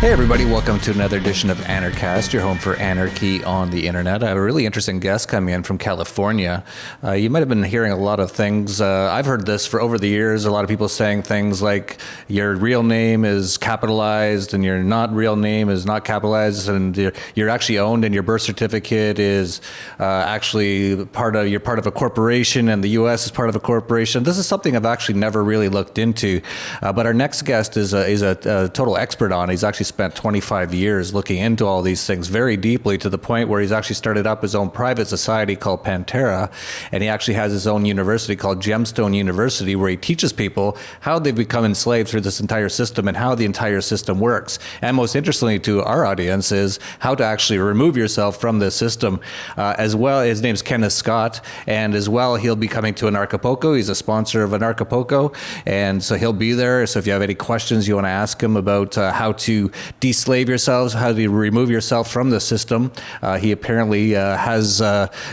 Hey everybody, welcome to another edition of Anarchast, your home for anarchy on the internet. I have a really interesting guest coming in from California. You might have been hearing a lot of things. I've heard this for over the years, a lot of people saying things like your real name is capitalized and your not real name is not capitalized, and you're actually owned and your birth certificate is actually you're part of a corporation and the US is part of a corporation. This is something I've actually never really looked into, but our next guest is a total expert on. He's actually spent 25 years looking into all these things very deeply, to the point where he's actually started up his own private society called Pantera, and he actually has his own university called Gemstone University, where he teaches people how they've become enslaved through this entire system and how the entire system works. And most interestingly to our audience is how to actually remove yourself from this system. As well, his name's Kenneth Scott, and as well he'll be coming to Anarchapulco. He's a sponsor of Anarchapulco, and so he'll be there. So if you have any questions you want to ask him about how to deslave yourselves, how to remove yourself from the system, he apparently has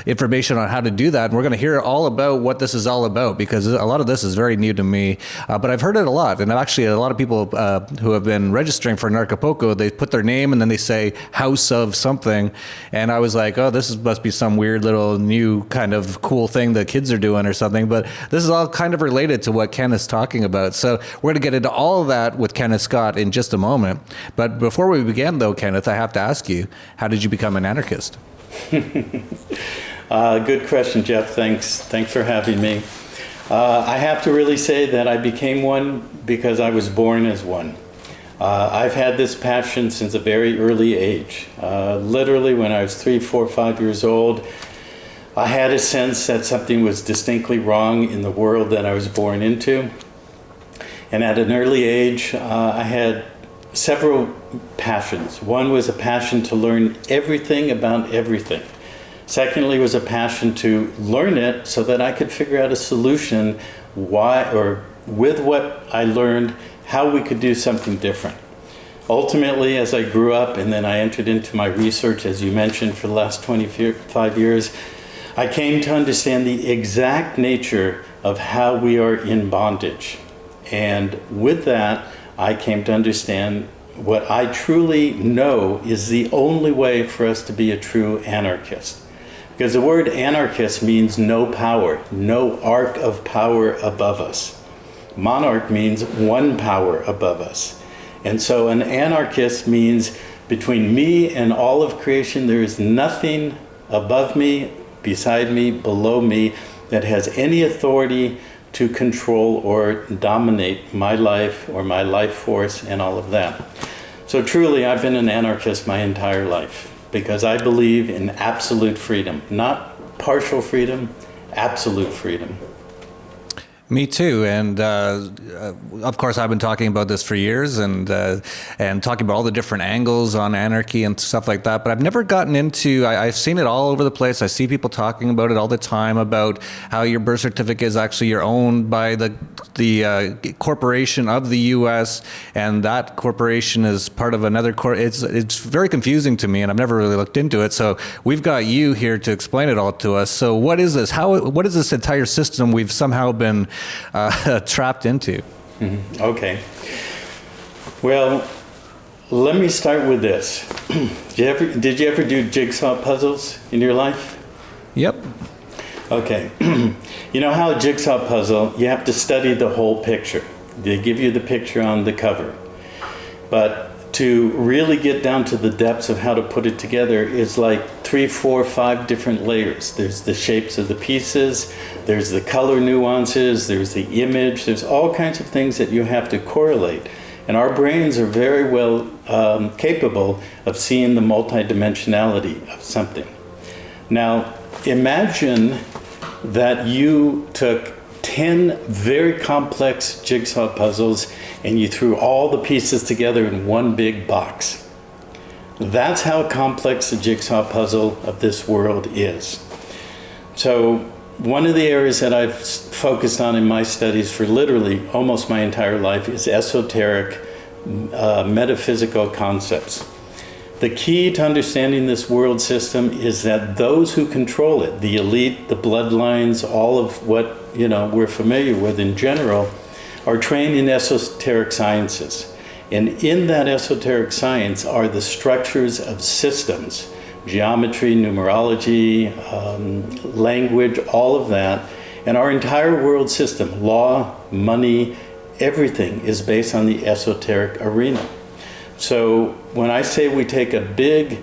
information on how to do that. And we're going to hear all about what this is all about, because a lot of this is very new to me, but I've heard it a lot. And actually a lot of people who have been registering for Anarchapulco, they put their name and then they say house of something. And I was like, oh, must be some weird little new kind of cool thing that kids are doing or something. But this is all kind of related to what Ken is talking about. So we're going to get into all of that with Kenneth Scott in just a moment. But before we begin, though, Kenneth, I have to ask you, how did you become an anarchist? Good question, Jeff. Thanks for having me. I have to really say that I became one because I was born as one. I've had this passion since a very early age. Literally, when I was 3, 4, 5 years old, I had a sense that something was distinctly wrong in the world that I was born into. And at an early age, I had several passions. One was a passion to learn everything about everything. Secondly was a passion to learn it so that I could figure out a solution with what I learned, how we could do something different. Ultimately, as I grew up and then I entered into my research, as you mentioned, for the last 25 years, I came to understand the exact nature of how we are in bondage. And with that, I came to understand what I truly know is the only way for us to be a true anarchist. Because the word anarchist means no power, no arc of power above us. Monarch means one power above us. And so an anarchist means between me and all of creation, there is nothing above me, beside me, below me, that has any authority to control or dominate my life or my life force and all of that. So truly, I've been an anarchist my entire life because I believe in absolute freedom, not partial freedom, absolute freedom. Me too, and of course I've been talking about this for years and talking about all the different angles on anarchy and stuff like that, but I've never gotten into, I've seen it all over the place. I see people talking about it all the time, about how your birth certificate is actually you're owned by the corporation of the US, and that corporation is part of another it's very confusing to me, and I've never really looked into it. So we've got you here to explain it all to us. So what is this? What is this entire system we've somehow been trapped into? Mm-hmm. Okay. Well, let me start with this. Did you ever do jigsaw puzzles in your life? Yep. Okay. You know how a jigsaw puzzle, you have to study the whole picture. They give you the picture on the cover. But to really get down to the depths of how to put it together is like 3, 4, 5 different layers. There's the shapes of the pieces, there's the color nuances, there's the image, there's all kinds of things that you have to correlate. And our brains are very well capable of seeing the multidimensionality of something. Now, imagine that you took 10 very complex jigsaw puzzles and you threw all the pieces together in one big box. That's how complex the jigsaw puzzle of this world is. So one of the areas that I've focused on in my studies for literally almost my entire life is esoteric metaphysical concepts. The key to understanding this world system is that those who control it, the elite, the bloodlines, all of what we're familiar with in general, are trained in esoteric sciences. And in that esoteric science are the structures of systems, geometry, numerology, language, all of that. And our entire world system, law, money, everything is based on the esoteric arena. So when I say we take a big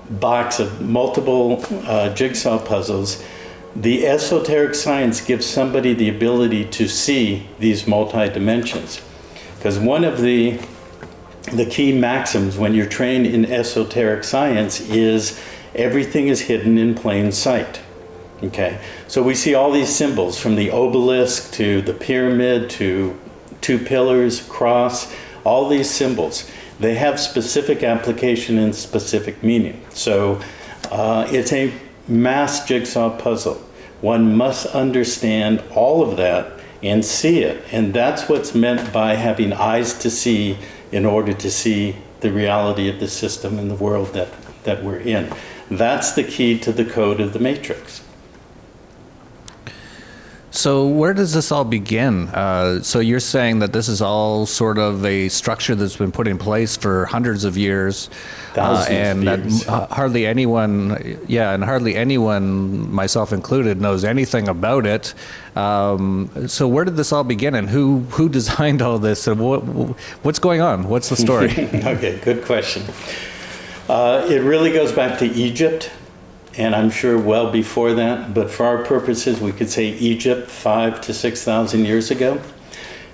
box of multiple jigsaw puzzles, the esoteric science gives somebody the ability to see these multi-dimensions. Because one of the key maxims when you're trained in esoteric science is everything is hidden in plain sight. Okay, so we see all these symbols from the obelisk to the pyramid to two pillars, cross, all these symbols. They have specific application and specific meaning. So it's a mass jigsaw puzzle. One must understand all of that and see it. And that's what's meant by having eyes to see in order to see the reality of the system and the world that we're in. That's the key to the code of the matrix. So where does this all begin? So you're saying that this is all sort of a structure that's been put in place for hundreds of years, Thousands of years. that hardly anyone, myself included, knows anything about it. So where did this all begin, and who designed all this, and what's going on? What's the story? Okay, good question. It really goes back to Egypt. And I'm sure well before that, but for our purposes, we could say Egypt 5,000 to 6,000 years ago.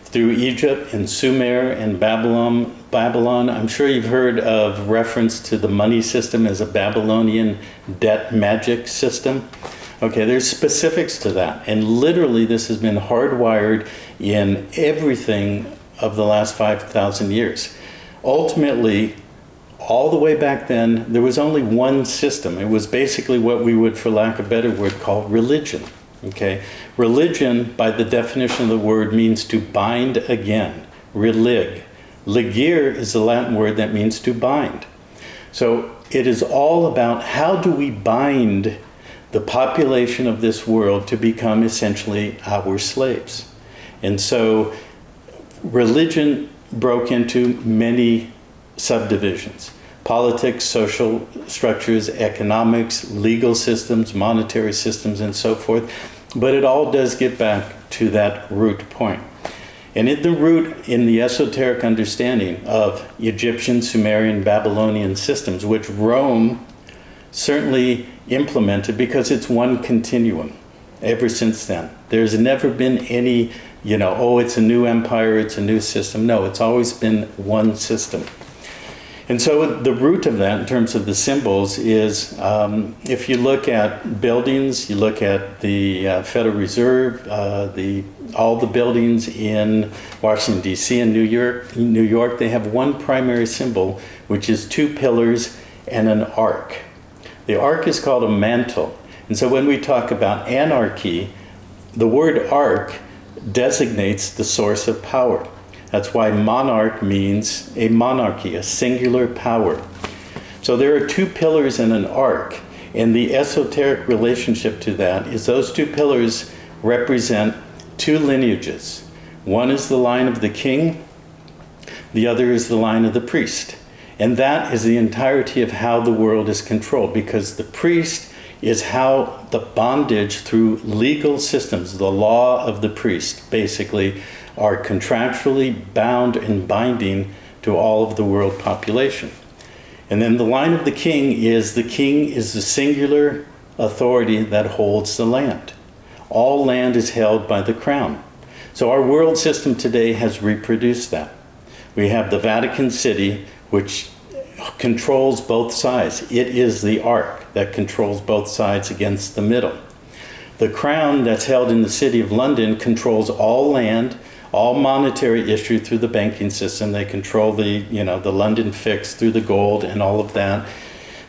Through Egypt and Sumer and Babylon, I'm sure you've heard of reference to the money system as a Babylonian Debt Magick System. Okay, there's specifics to that. And literally this has been hardwired in everything of the last 5,000 years. Ultimately, all the way back then, there was only one system. It was basically what we would, for lack of a better word, call religion. Okay? Religion, by the definition of the word, means to bind again. Relig. Ligere is the Latin word that means to bind. So it is all about how do we bind the population of this world to become essentially our slaves. And so religion broke into many subdivisions: politics, social structures, economics, legal systems, monetary systems, and so forth. But it all does get back to that root point. And in the root, in the esoteric understanding of Egyptian, Sumerian, Babylonian systems, which Rome certainly implemented because it's one continuum ever since then. There's never been any, it's a new empire, it's a new system. No, it's always been one system. And so the root of that in terms of the symbols is, if you look at buildings, you look at the Federal Reserve, all the buildings in Washington, D.C. and New York, they have one primary symbol, which is two pillars and an arc. The arc is called a mantle. And so when we talk about anarchy, the word arc designates the source of power. That's why monarch means a monarchy, a singular power. So there are two pillars and an arc, and the esoteric relationship to that is those two pillars represent two lineages. One is the line of the king, the other is the line of the priest. And that is the entirety of how the world is controlled, because the priest is how the bondage through legal systems, the law of the priest, basically, are contractually bound and binding to all of the world population. And then the line of the king is the singular authority that holds the land. All land is held by the crown. So our world system today has reproduced that. We have the Vatican City, which controls both sides. It is the arc that controls both sides against the middle. The crown that's held in the City of London controls all land, all monetary issue through the banking system. They control the London fix through the gold and all of that.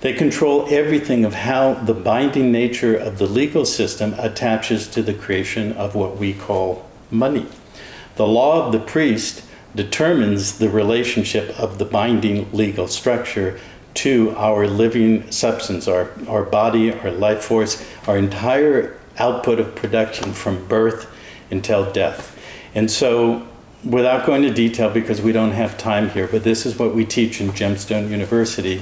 They control everything of how the binding nature of the legal system attaches to the creation of what we call money. The law of the priest determines the relationship of the binding legal structure to our living substance, our body, our life force, our entire output of production from birth until death. And so without going into detail because we don't have time here, but this is what we teach in Gemstone University.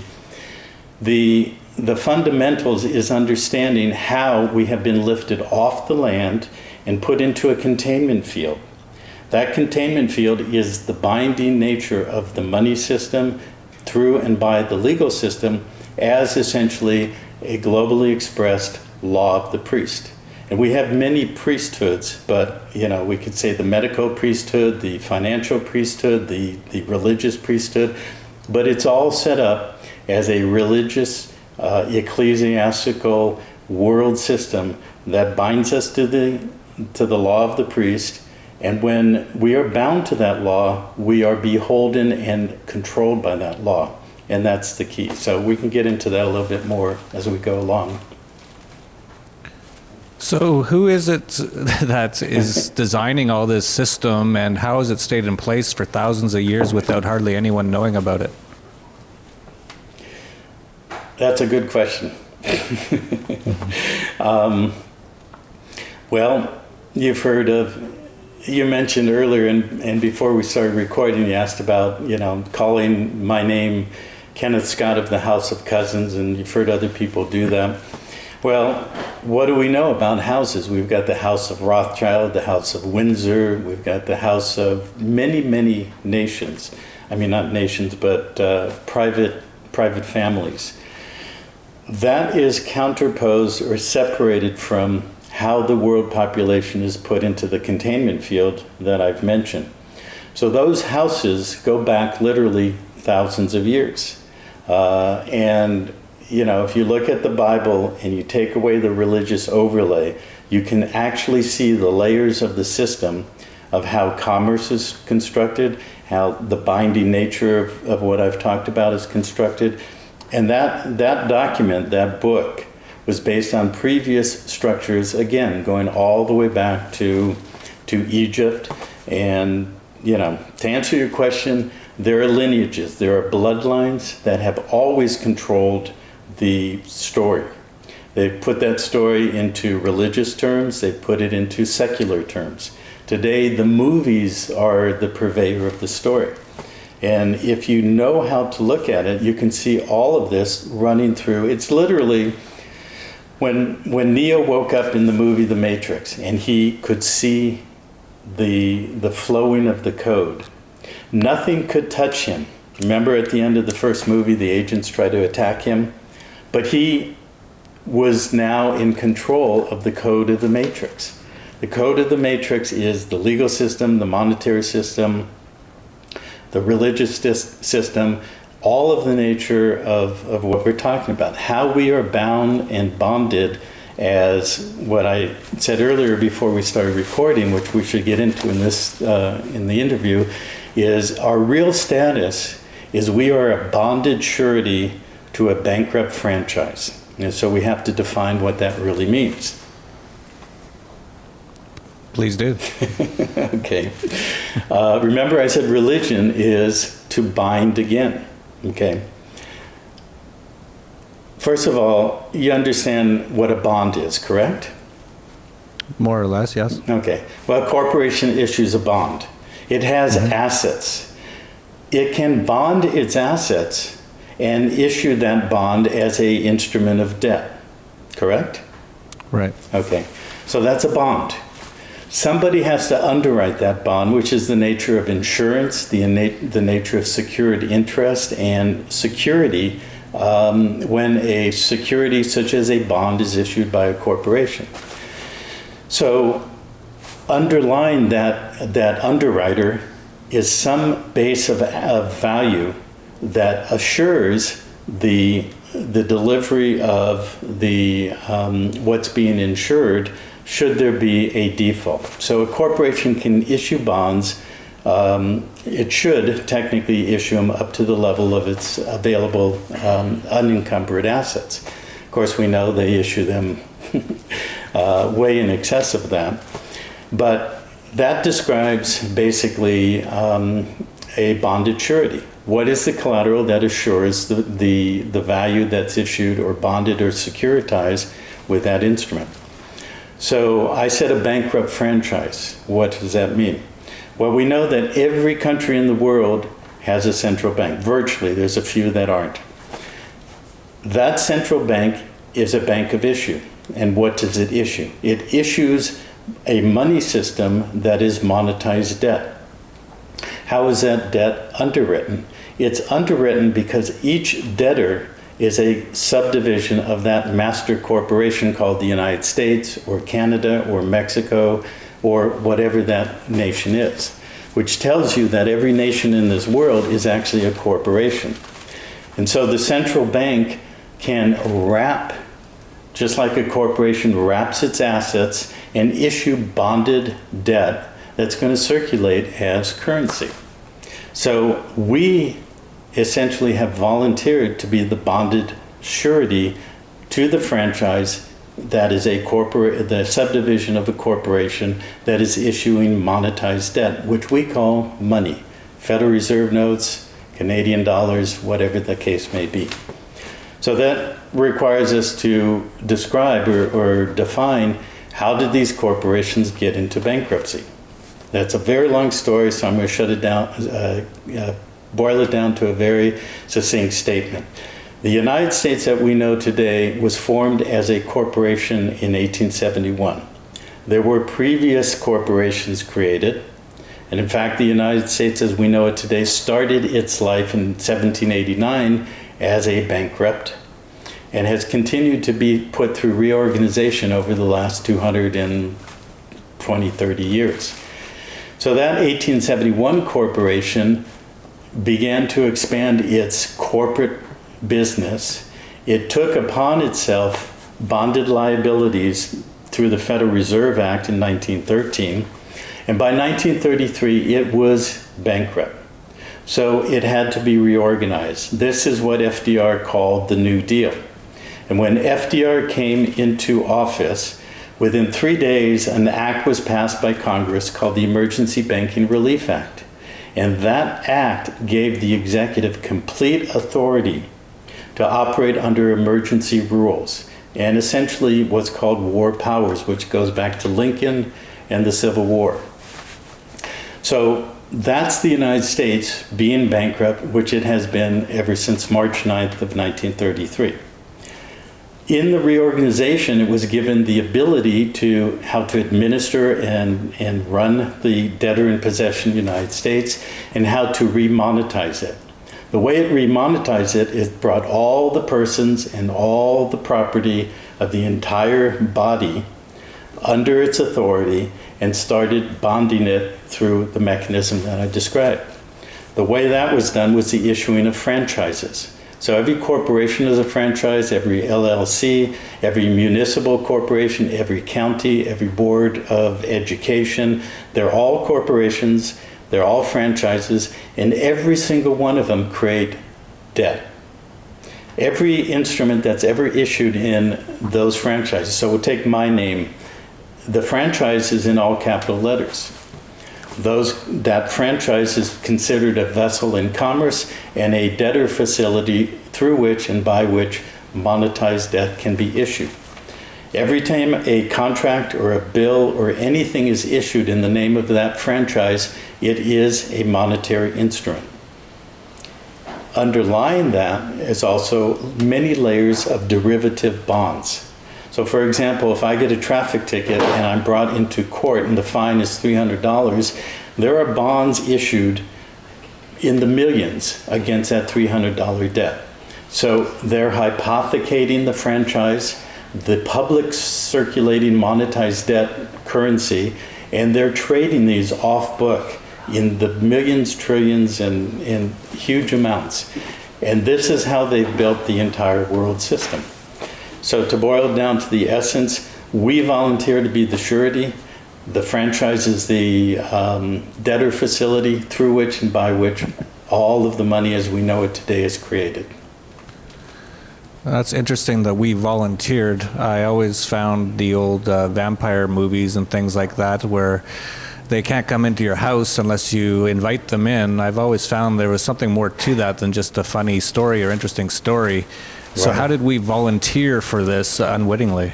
The fundamentals is understanding how we have been lifted off the land and put into a containment field. That containment field is the binding nature of the money system through and by the legal system as essentially a globally expressed law of the priest. And we have many priesthoods, but we could say the medical priesthood, the financial priesthood, the religious priesthood, but it's all set up as a religious, ecclesiastical world system that binds us to the law of the priest. And when we are bound to that law, we are beholden and controlled by that law. And that's the key. So we can get into that a little bit more as we go along. So who is it that is designing all this system, and how has it stayed in place for thousands of years without hardly anyone knowing about it? That's a good question. Well, you've heard of, you mentioned earlier, and before we started recording, you asked about, calling my name Kenneth Scott of the House of Cousens, and you've heard other people do that. Well, what do we know about houses? We've got the House of Rothschild, the House of Windsor, we've got the House of many, many nations. I mean, not nations, but private families. That is counterposed or separated from how the world population is put into the containment field that I've mentioned. So those houses go back literally thousands of years. And if you look at the Bible and you take away the religious overlay, you can actually see the layers of the system of how commerce is constructed, how the binding nature of what I've talked about is constructed. And that document, that book, was based on previous structures, again, going all the way back to Egypt. And, to answer your question, there are lineages, there are bloodlines that have always controlled the story. They put that story into religious terms, they put it into secular terms. Today, the movies are the purveyor of the story. And if you know how to look at it, you can see all of this running through. It's literally, when Neo woke up in the movie The Matrix, and he could see the flowing of the code, nothing could touch him. Remember at the end of the first movie, the agents tried to attack him? But he was now in control of the code of the Matrix. The code of the Matrix is the legal system, the monetary system, the religious system, all of the nature of what we're talking about. How we are bound and bonded, as what I said earlier before we started recording, which we should get into in the interview, is our real status is we are a bonded surety to a bankrupt franchise. And so we have to define what that really means. Please do. Okay. Remember I said religion is to bind again. Okay. First of all, you understand what a bond is, correct? More or less, yes. Okay. Well, a corporation issues a bond. It has assets. It can bond its assets and issue that bond as an instrument of debt, correct? Right. Okay, so that's a bond. Somebody has to underwrite that bond, which is the nature of insurance, the nature of secured interest, and security when a security such as a bond is issued by a corporation. So underlying that underwriter is some base of value that assures the delivery of the what's being insured should there be a default. So a corporation can issue bonds. It should technically issue them up to the level of its available unencumbered assets. Of course, we know they issue them way in excess of that. But that describes basically a bonded surety. What is the collateral that assures the value that's issued or bonded or securitized with that instrument? So I said a bankrupt franchise. What does that mean? Well, we know that every country in the world has a central bank. Virtually, there's a few that aren't. That central bank is a bank of issue. And what does it issue? It issues a money system that is monetized debt. How is that debt underwritten? It's underwritten because each debtor is a subdivision of that master corporation called the United States or Canada or Mexico or whatever that nation is, which tells you that every nation in this world is actually a corporation. And so the central bank can wrap, just like a corporation wraps its assets, and issue bonded debt that's going to circulate as currency. So we essentially have volunteered to be the bonded surety to the franchise that is the subdivision of a corporation that is issuing monetized debt, which we call money, Federal Reserve notes, Canadian dollars, whatever the case may be. So that requires us to describe or define how did these corporations get into bankruptcy. That's a very long story, so I'm going to shut it down, boil it down to a very succinct statement. The United States that we know today was formed as a corporation in 1871. There were previous corporations created, and in fact, the United States as we know it today started its life in 1789 as a bankrupt and has continued to be put through reorganization over the last 220, 30 years. So that 1871 corporation began to expand its corporate business. It took upon itself bonded liabilities through the Federal Reserve Act in 1913, and by 1933 it was bankrupt. So it had to be reorganized. This is what FDR called the New Deal. And when FDR came into office, within 3 days an act was passed by Congress called the Emergency Banking Relief Act. And that act gave the executive complete authority to operate under emergency rules and essentially what's called war powers, which goes back to Lincoln and the Civil War. So that's the United States being bankrupt, which it has been ever since March 9th of 1933. In the reorganization, it was given the ability to how to administer and run the debtor in possession United States and how to remonetize it. The way it remonetized it, it brought all the persons and all the property of the entire body under its authority and started bonding it through the mechanism that I described. The way that was done was the issuing of franchises. So every corporation is a franchise, every LLC, every municipal corporation, every county, every board of education, they're all corporations, they're all franchises, and every single one of them create debt. Every instrument that's ever issued in those franchises, so we'll take my name, the franchise is in all capital letters. That franchise is considered a vessel in commerce and a debtor facility through which and by which monetized debt can be issued. Every time a contract or a bill or anything is issued in the name of that franchise, it is a monetary instrument. Underlying that is also many layers of derivative bonds. So for example, if I get a traffic ticket and I'm brought into court and the fine is $300, there are bonds issued in the millions against that $300 debt. So they're hypothecating the franchise, the public circulating monetized debt currency, and they're trading these off book in the millions, trillions, and huge amounts. And this is how they've built the entire world system. So to boil it down to the essence, we volunteer to be the surety. The franchise is the debtor facility through which and by which all of the money as we know it today is created. That's interesting that we volunteered. I always found the old vampire movies and things like that where they can't come into your house unless you invite them in. I've always found there was something more to that than just a funny story or interesting story. So Right. how did we volunteer for this unwittingly?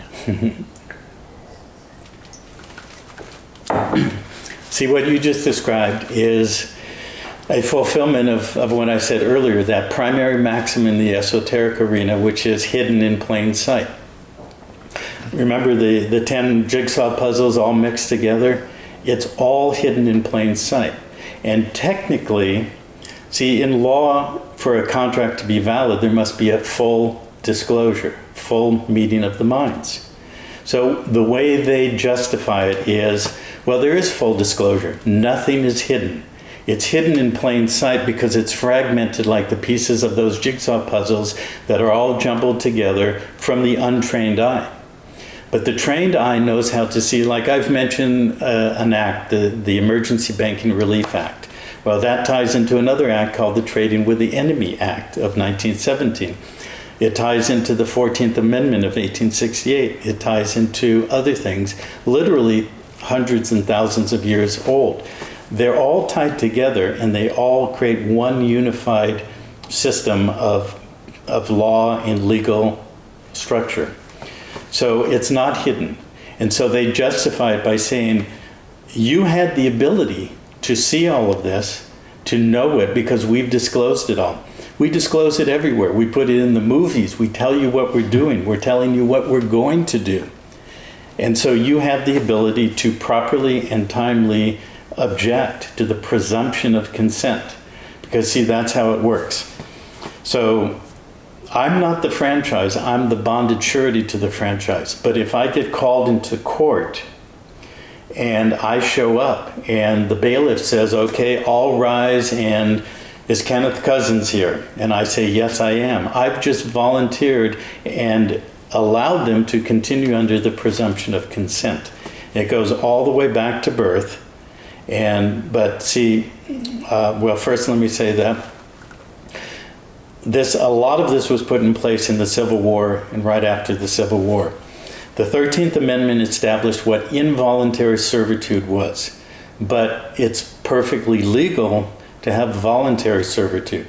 See, what you just described is a fulfillment of what I said earlier, that primary maxim in the esoteric arena, which is hidden in plain sight. Remember the 10 jigsaw puzzles all mixed together? It's all hidden in plain sight. And technically, see, in law, for a contract to be valid, there must be a full disclosure, full meeting of the minds. So the way they justify it is, well, there is full disclosure. Nothing is hidden. It's hidden in plain sight because it's fragmented like the pieces of those jigsaw puzzles that are all jumbled together from the untrained eye. But the trained eye knows how to see, like I've mentioned an act, the Emergency Banking Relief Act. Well, that ties into another act called the Trading with the Enemy Act of 1917. It ties into the 14th Amendment of 1868. It ties into other things, literally hundreds and thousands of years old. They're all tied together, and they all create one unified system of law and legal structure. So it's not hidden. And so they justify it by saying, you had the ability to see all of this, to know it, because we've disclosed it all. We disclose it everywhere. We put it in the movies. We tell you what we're doing. We're telling you what we're going to do. And so you have the ability to properly and timely object to the presumption of consent. Because, see, that's how it works. So I'm not the franchise. I'm the bonded surety to the franchise. But if I get called into court and I show up and the bailiff says, okay, all rise, and is Kenneth Cousens here? And I say, yes, I am. I've just volunteered and allowed them to continue under the presumption of consent. It goes all the way back to birth. But see, well, first let me say that a lot of this was put in place in the Civil War and right after the Civil War. The 13th Amendment established what involuntary servitude was, but it's perfectly legal to have voluntary servitude.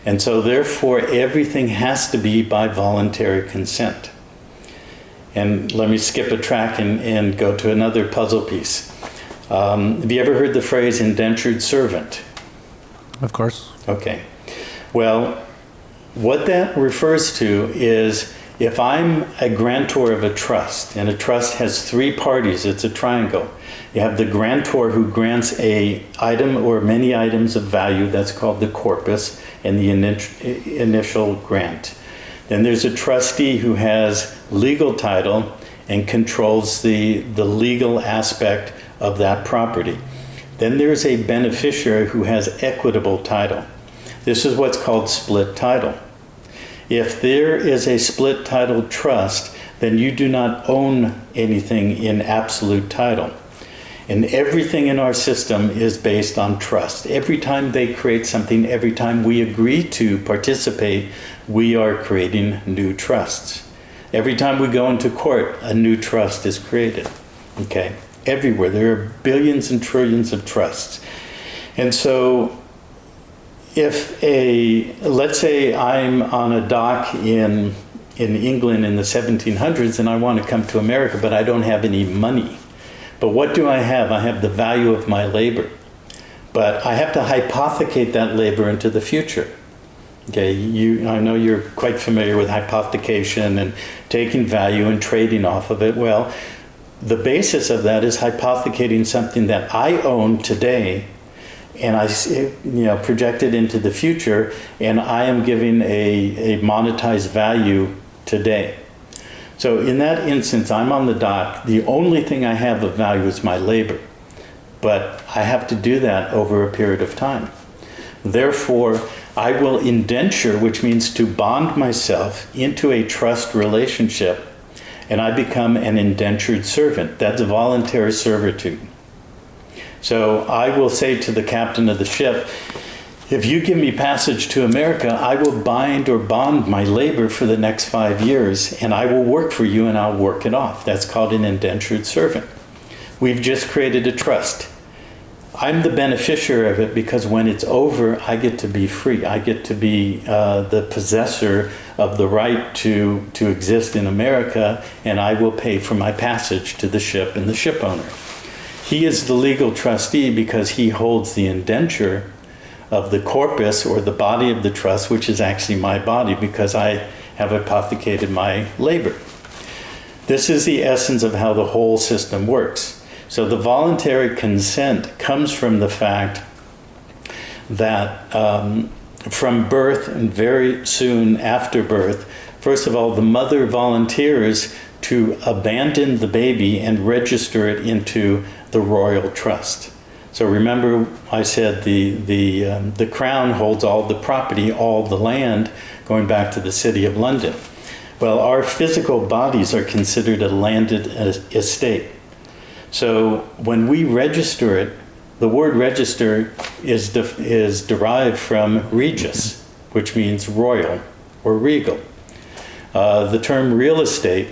And so therefore everything has to be by voluntary consent. And let me skip a track and go to another puzzle piece. Have you ever heard the phrase indentured servant? Of course. Okay. Well, what that refers to is if I'm a grantor of a trust, and a trust has three parties, it's a triangle. You have the grantor who grants a item or many items of value, that's called the corpus, and the initial grant. Then there's a trustee who has legal title and controls the legal aspect of that property. Then there's a beneficiary who has equitable title. This is what's called split title. If there is a split title trust, then you do not own anything in absolute title. And everything in our system is based on trust. Every time they create something, every time we agree to participate, we are creating new trusts. Every time we go into court, a new trust is created. Okay? Everywhere. There are billions and trillions of trusts. And so let's say I'm on a dock in England in the 1700s and I want to come to America, but I don't have any money. But what do I have? I have the value of my labor. But I have to hypothecate that labor into the future. Okay, I know you're quite familiar with hypothecation and taking value and trading off of it. Well, the basis of that is hypothecating something that I own today, and I project it into the future, and I am giving a monetized value today. So in that instance, I'm on the dock. The only thing I have of value is my labor, but I have to do that over a period of time. Therefore, I will indenture, which means to bond myself into a trust relationship, and I become an indentured servant. That's a voluntary servitude. So I will say to the captain of the ship, if you give me passage to America, I will bind or bond my labor for the next 5 years, and I will work for you and I'll work it off. That's called an indentured servant. We've just created a trust. I'm the beneficiary of it because when it's over, I get to be free. I get to be the possessor of the right to exist in America, and I will pay for my passage to the ship and the ship owner. He is the legal trustee because he holds the indenture of the corpus, or the body of the trust, which is actually my body because I have hypothecated my labor. This is the essence of how the whole system works. So the voluntary consent comes from the fact that from birth and very soon after birth, first of all, the mother volunteers to abandon the baby and register it into the royal trust. So remember, I said the crown holds all the property, all the land, going back to the City of London. Well, our physical bodies are considered a landed estate. So when we register it, the word register is derived from regus, which means royal or regal. The term real estate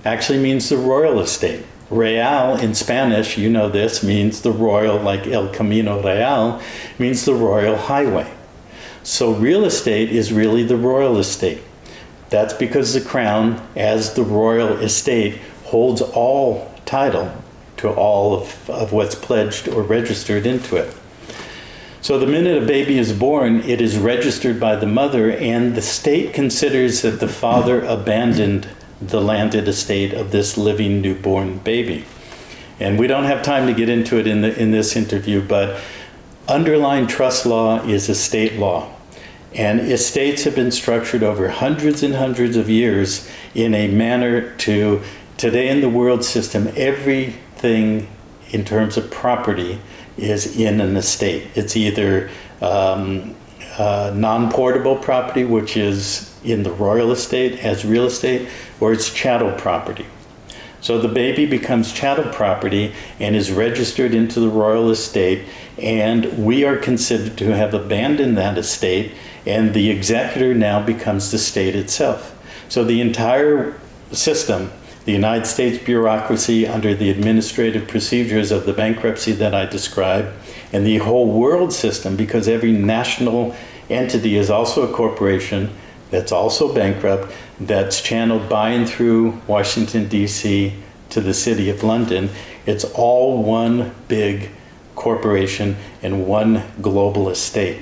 actually means the royal estate. Real in Spanish, you know this, means the royal, like El Camino Real, means the royal highway. So real estate is really the royal estate. That's because the crown, as the royal estate, holds all title to all of what's pledged or registered into it. So the minute a baby is born, it is registered by the mother, and the state considers that the father abandoned the landed estate of this living newborn baby. And we don't have time to get into it in this interview, but underlying trust law is estate law. And estates have been structured over hundreds and hundreds of years in a manner to, today in the world system, everything in terms of property is in an estate. It's either non-portable property, which is in the royal estate as real estate, or it's chattel property. So the baby becomes chattel property and is registered into the royal estate, and we are considered to have abandoned that estate, and the executor now becomes the state itself. So the entire system, the United States bureaucracy under the administrative procedures of the bankruptcy that I described, and the whole world system, because every national entity is also a corporation that's also bankrupt, that's channeled by and through Washington, D.C. to the City of London. It's all one big corporation and one global estate.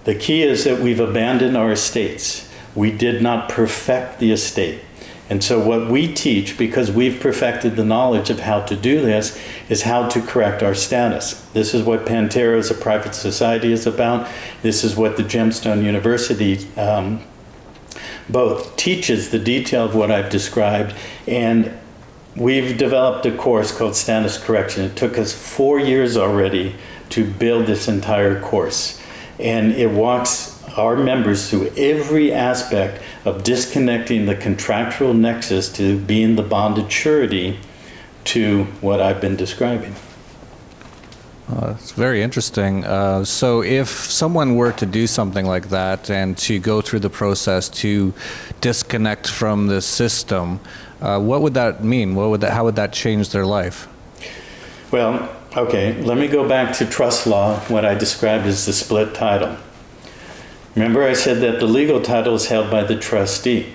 The key is that we've abandoned our estates. We did not perfect the estate. And so what we teach, because we've perfected the knowledge of how to do this, is how to correct our status. This is what Pantera as a private society is about. This is what the Gemstone University both teaches the detail of what I've described, and we've developed a course called Status Correction. It took us 4 years already to build this entire course, and it walks our members through every aspect of disconnecting the contractual nexus to being the bonded surety to what I've been describing. It's very interesting. So if someone were to do something like that and to go through the process to disconnect from the system, what would that mean? How would that change their life? Well, okay, let me go back to trust law, what I described as the split title. Remember I said that the legal title is held by the trustee.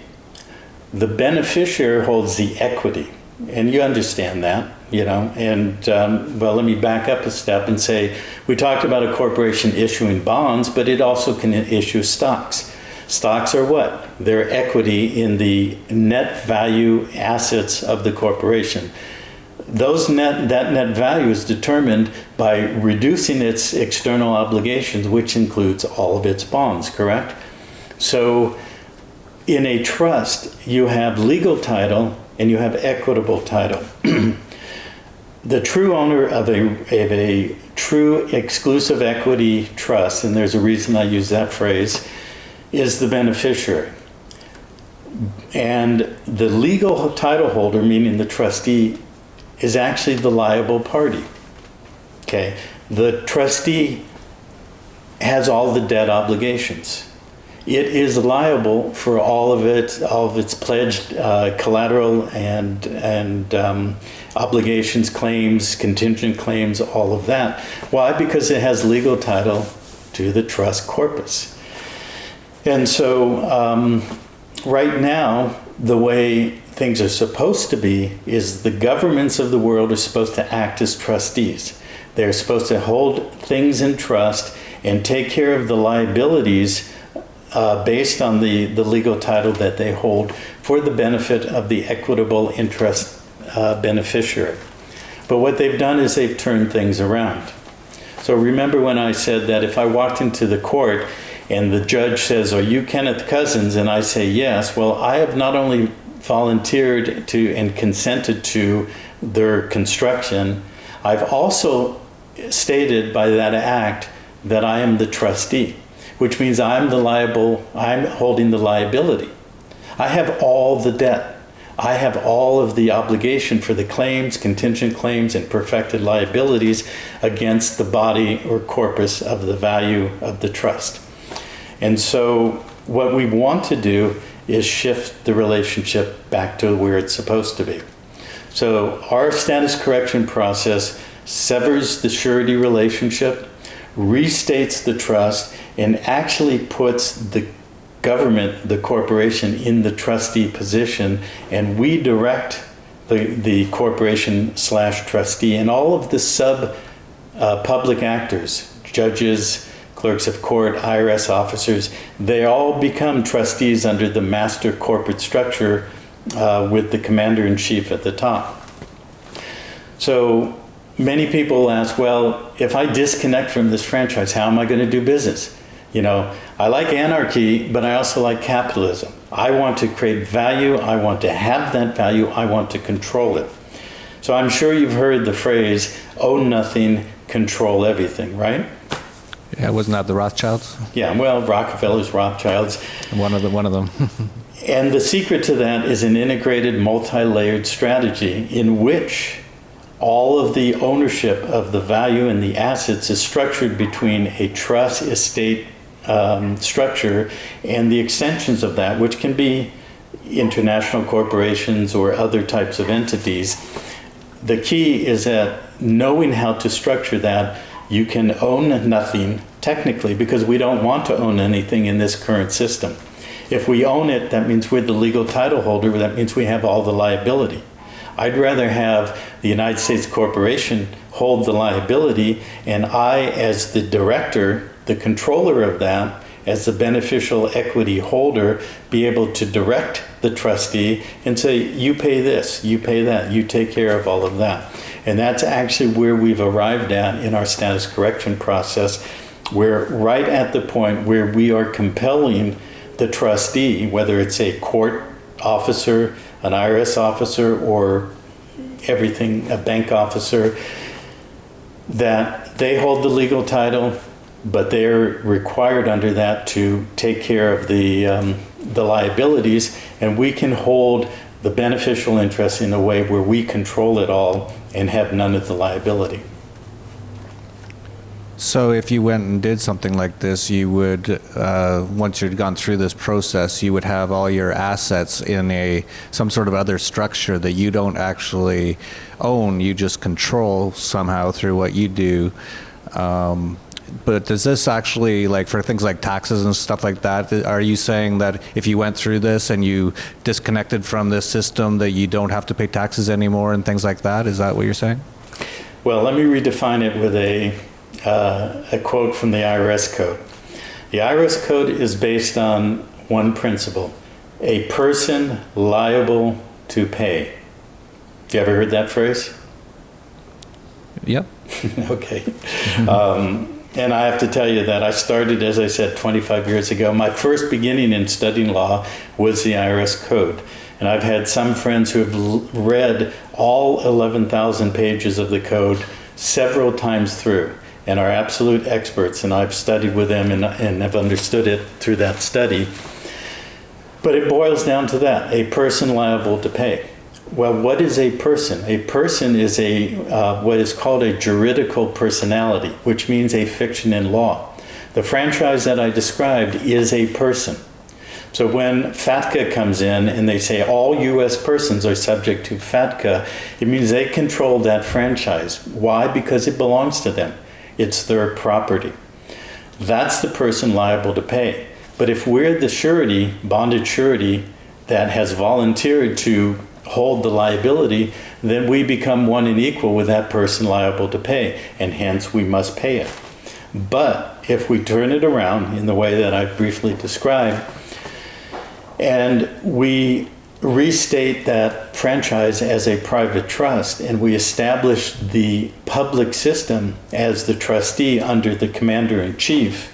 The beneficiary holds the equity, and you understand that. Well, let me back up a step and say, we talked about a corporation issuing bonds, but it also can issue stocks. Stocks are what? They're equity in the net value assets of the corporation. That net value is determined by reducing its external obligations, which includes all of its bonds, correct? So in a trust, you have legal title and you have equitable title. The true owner of a true exclusive equity trust, and there's a reason I use that phrase, is the beneficiary. And the legal title holder, meaning the trustee, is actually the liable party. Okay? The trustee has all the debt obligations. It is liable for all of its pledged collateral and obligations, claims, contingent claims, all of that. Why? Because it has legal title to the trust corpus. And so right now, the way things are supposed to be is the governments of the world are supposed to act as trustees. They're supposed to hold things in trust and take care of the liabilities based on the legal title that they hold for the benefit of the equitable interest beneficiary. But what they've done is they've turned things around. So remember when I said that if I walked into the court and the judge says, "Are you Kenneth Cousens?" and I say yes, well, I have not only volunteered to and consented to their construction, I've also stated by that act that I am the trustee, which means I'm holding the liability. I have all the debt. I have all of the obligation for the claims, contingent claims, and perfected liabilities against the body or corpus of the value of the trust. And so what we want to do is shift the relationship back to where it's supposed to be. So our status correction process severs the surety relationship, restates the trust, and actually puts the government, the corporation, in the trustee position, and we direct the corporation / trustee and all of the public actors, judges, clerks of court, IRS officers, they all become trustees under the master corporate structure with the commander-in-chief at the top. So many people ask, well, if I disconnect from this franchise, how am I going to do business? You know, I like anarchy, but I also like capitalism. I want to create value. I want to have that value. I want to control it. So I'm sure you've heard the phrase, own nothing, control everything, right? Yeah, wasn't that the Rothschilds? Yeah, well, Rockefellers, Rothschilds. One of them. And the secret to that is an integrated, multi-layered strategy in which all of the ownership of the value and the assets is structured between a trust estate structure and the extensions of that, which can be international corporations or other types of entities. The key is that knowing how to structure that, you can own nothing technically, because we don't want to own anything in this current system. If we own it, that means we're the legal title holder. That means we have all the liability. I'd rather have the United States Corporation hold the liability, and I, as the director, the controller of that, as the beneficial equity holder, be able to direct the trustee and say, you pay this, you pay that, you take care of all of that. And that's actually where we've arrived at in our status correction process. We're right at the point where we are compelling the trustee, whether it's a court officer, an IRS officer, or everything, a bank officer, that they hold the legal title, but they're required under that to take care of the liabilities, and we can hold the beneficial interest in a way where we control it all and have none of the liability. So if you went and did something like this, you would, once you'd gone through this process, you would have all your assets in some sort of other structure that you don't actually own, you just control somehow through what you do. But does this actually, like for things like taxes and stuff like that, are you saying that if you went through this and you disconnected from this system that you don't have to pay taxes anymore and things like that? Is that what you're saying? Well, let me redefine it with a quote from the IRS Code. The IRS Code is based on one principle: a person liable to pay. You ever heard that phrase? Yep. Okay. And I have to tell you that I started, as I said, 25 years ago. My first beginning in studying law was the IRS Code. And I've had some friends who have read all 11,000 pages of the code several times through and are absolute experts. And I've studied with them and have understood it through that study. But it boils down to that: a person liable to pay. Well, what is a person? A person is what is called a juridical personality, which means a fiction in law. The franchise that I described is a person. So when FATCA comes in and they say all U.S. persons are subject to FATCA, it means they control that franchise. Why? Because it belongs to them. It's their property. That's the person liable to pay. But if we're the surety, bonded surety, that has volunteered to hold the liability, then we become one and equal with that person liable to pay, and hence we must pay it. But if we turn it around in the way that I briefly described, and we restate that franchise as a private trust, and we establish the public system as the trustee under the commander-in-chief,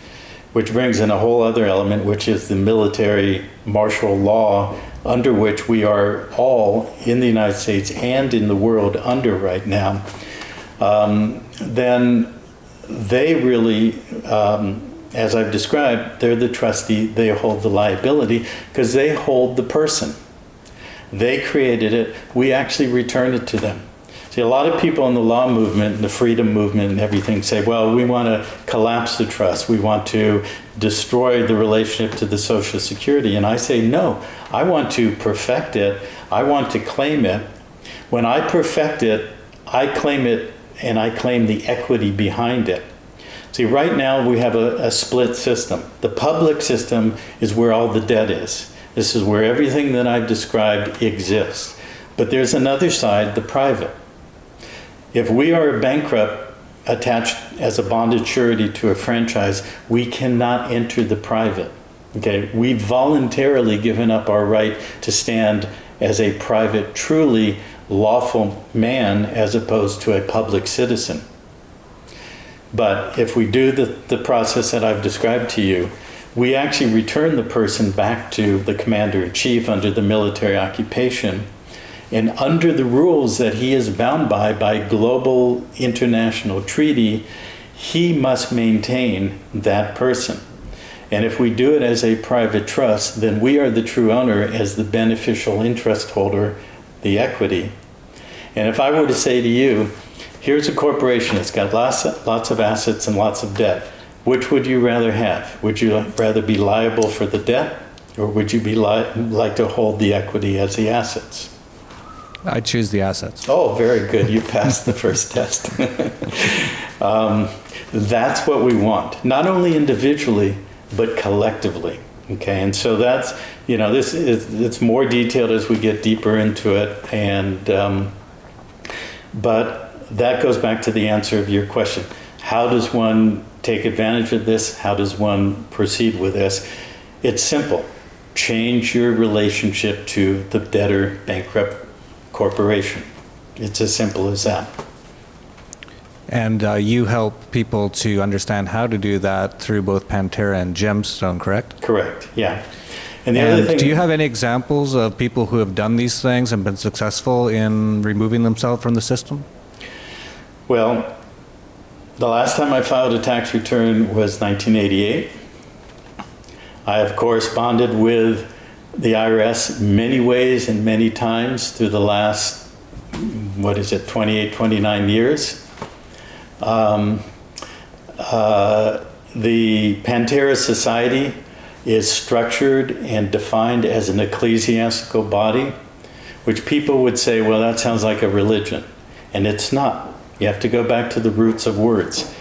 which brings in a whole other element, which is the military martial law under which we are all in the United States and in the world under right now, then they really, as I've described, they're the trustee, they hold the liability because they hold the person. They created it, we actually return it to them. See, a lot of people in the law movement, the freedom movement and everything say, well, we want to collapse the trust. We want to destroy the relationship to the Social Security. And I say, no, I want to perfect it. I want to claim it. When I perfect it, I claim it and I claim the equity behind it. See, right now we have a split system. The public system is where all the debt is. This is where everything that I've described exists. But there's another side, the private. If we are a bankrupt attached as a bonded surety to a franchise, we cannot enter the private. Okay, we've voluntarily given up our right to stand as a private, truly lawful man as opposed to a public citizen. But if we do the process that I've described to you, we actually return the person back to the commander-in-chief under the military occupation, and under the rules that he is bound by global international treaty, he must maintain that person. And if we do it as a private trust, then we are the true owner as the beneficial interest holder, the equity. And if I were to say to you, here's a corporation, it's got lots of assets and lots of debt. Which would you rather have? Would you rather be liable for the debt, or would you be like to hold the equity as the assets? I choose the assets. Oh, very good. You passed the first test. That's what we want, not only individually, but collectively. Okay, and so that's, this it's more detailed as we get deeper into it, and but that goes back to the answer of your question. How does one take advantage of this? How does one proceed with this? It's simple. Change your relationship to the debtor, bankrupt corporation. It's as simple as that. And you help people to understand how to do that through both Pantera and Gemstone, correct? Correct, yeah. And other thing, do you have any examples of people who have done these things and been successful in removing themselves from the system? Well, the last time I filed a tax return was 1988. I have corresponded with the IRS many ways and many times through the last, 28, 29 years. The Pantera Society is structured and defined as an ecclesiastical body, which people would say, well, that sounds like a religion. And it's not. You have to go back to the roots of words.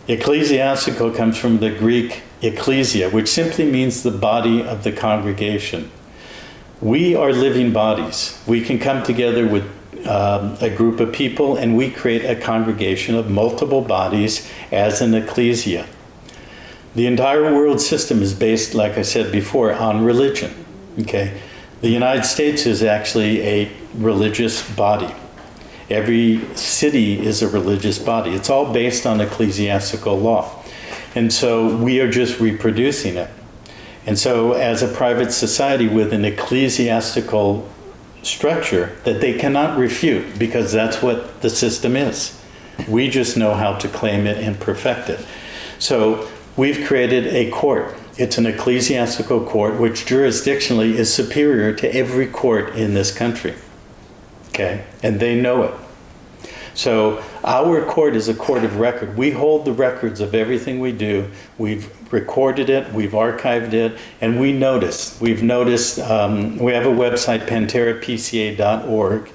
Ecclesiastical comes from the Greek ecclesia, which simply means the body of the congregation. We are living bodies. We can come together with a group of people and we create a congregation of multiple bodies as an ecclesia. The entire world system is based, like I said before, on religion. Okay? The United States is actually a religious body. Every city is a religious body. It's all based on ecclesiastical law. And so we are just reproducing it. And so as a private society with an ecclesiastical structure that they cannot refute, because that's what the system is. We just know how to claim it and perfect it. So we've created a court. It's an ecclesiastical court which jurisdictionally is superior to every court in this country. Okay? And they know it. So our court is a court of record. We hold the records of everything we do. We've recorded it, we've archived it, and we notice. We've noticed, we have a website, panterapca.org.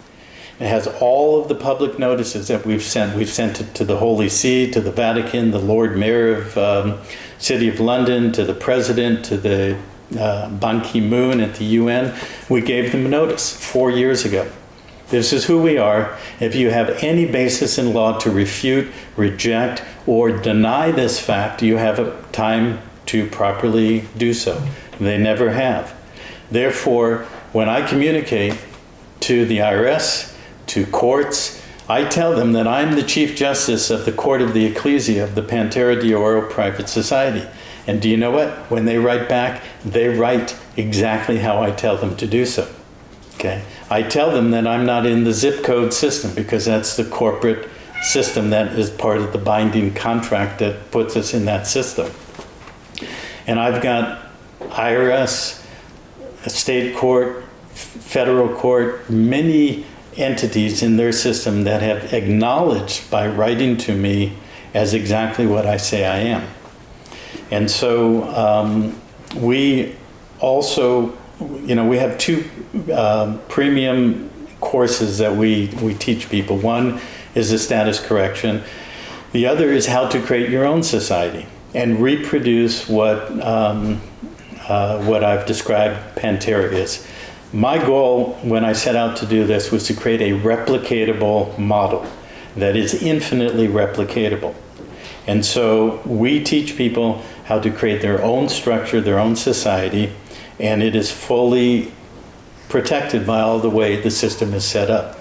It has all of the public notices that we've sent. We've sent it to the Holy See, to the Vatican, the Lord Mayor of City of London, to the President, to the Ban Ki-moon at the UN, we gave them notice 4 years ago. This is who we are. If you have any basis in law to refute, reject, or deny this fact, you have a time to properly do so. They never have. Therefore, when I communicate to the IRS, to courts, I tell them that I'm the Chief Justice of the Court of the Ecclesia of the Pantera de Oro Private Society. And do you know what? When they write back, they write exactly how I tell them to do so. Okay? I tell them that I'm not in the zip code system because that's the corporate system that is part of the binding contract that puts us in that system. And I've got IRS, state court, federal court, many entities in their system that have acknowledged by writing to me as exactly what I say I am. And so we also, we have two premium courses that we teach people. One is the status correction. The other is how to create your own society and reproduce what I've described Pantera is. My goal when I set out to do this was to create a replicatable model that is infinitely replicatable. And so we teach people how to create their own structure, their own society, and it is fully protected by all the way the system is set up.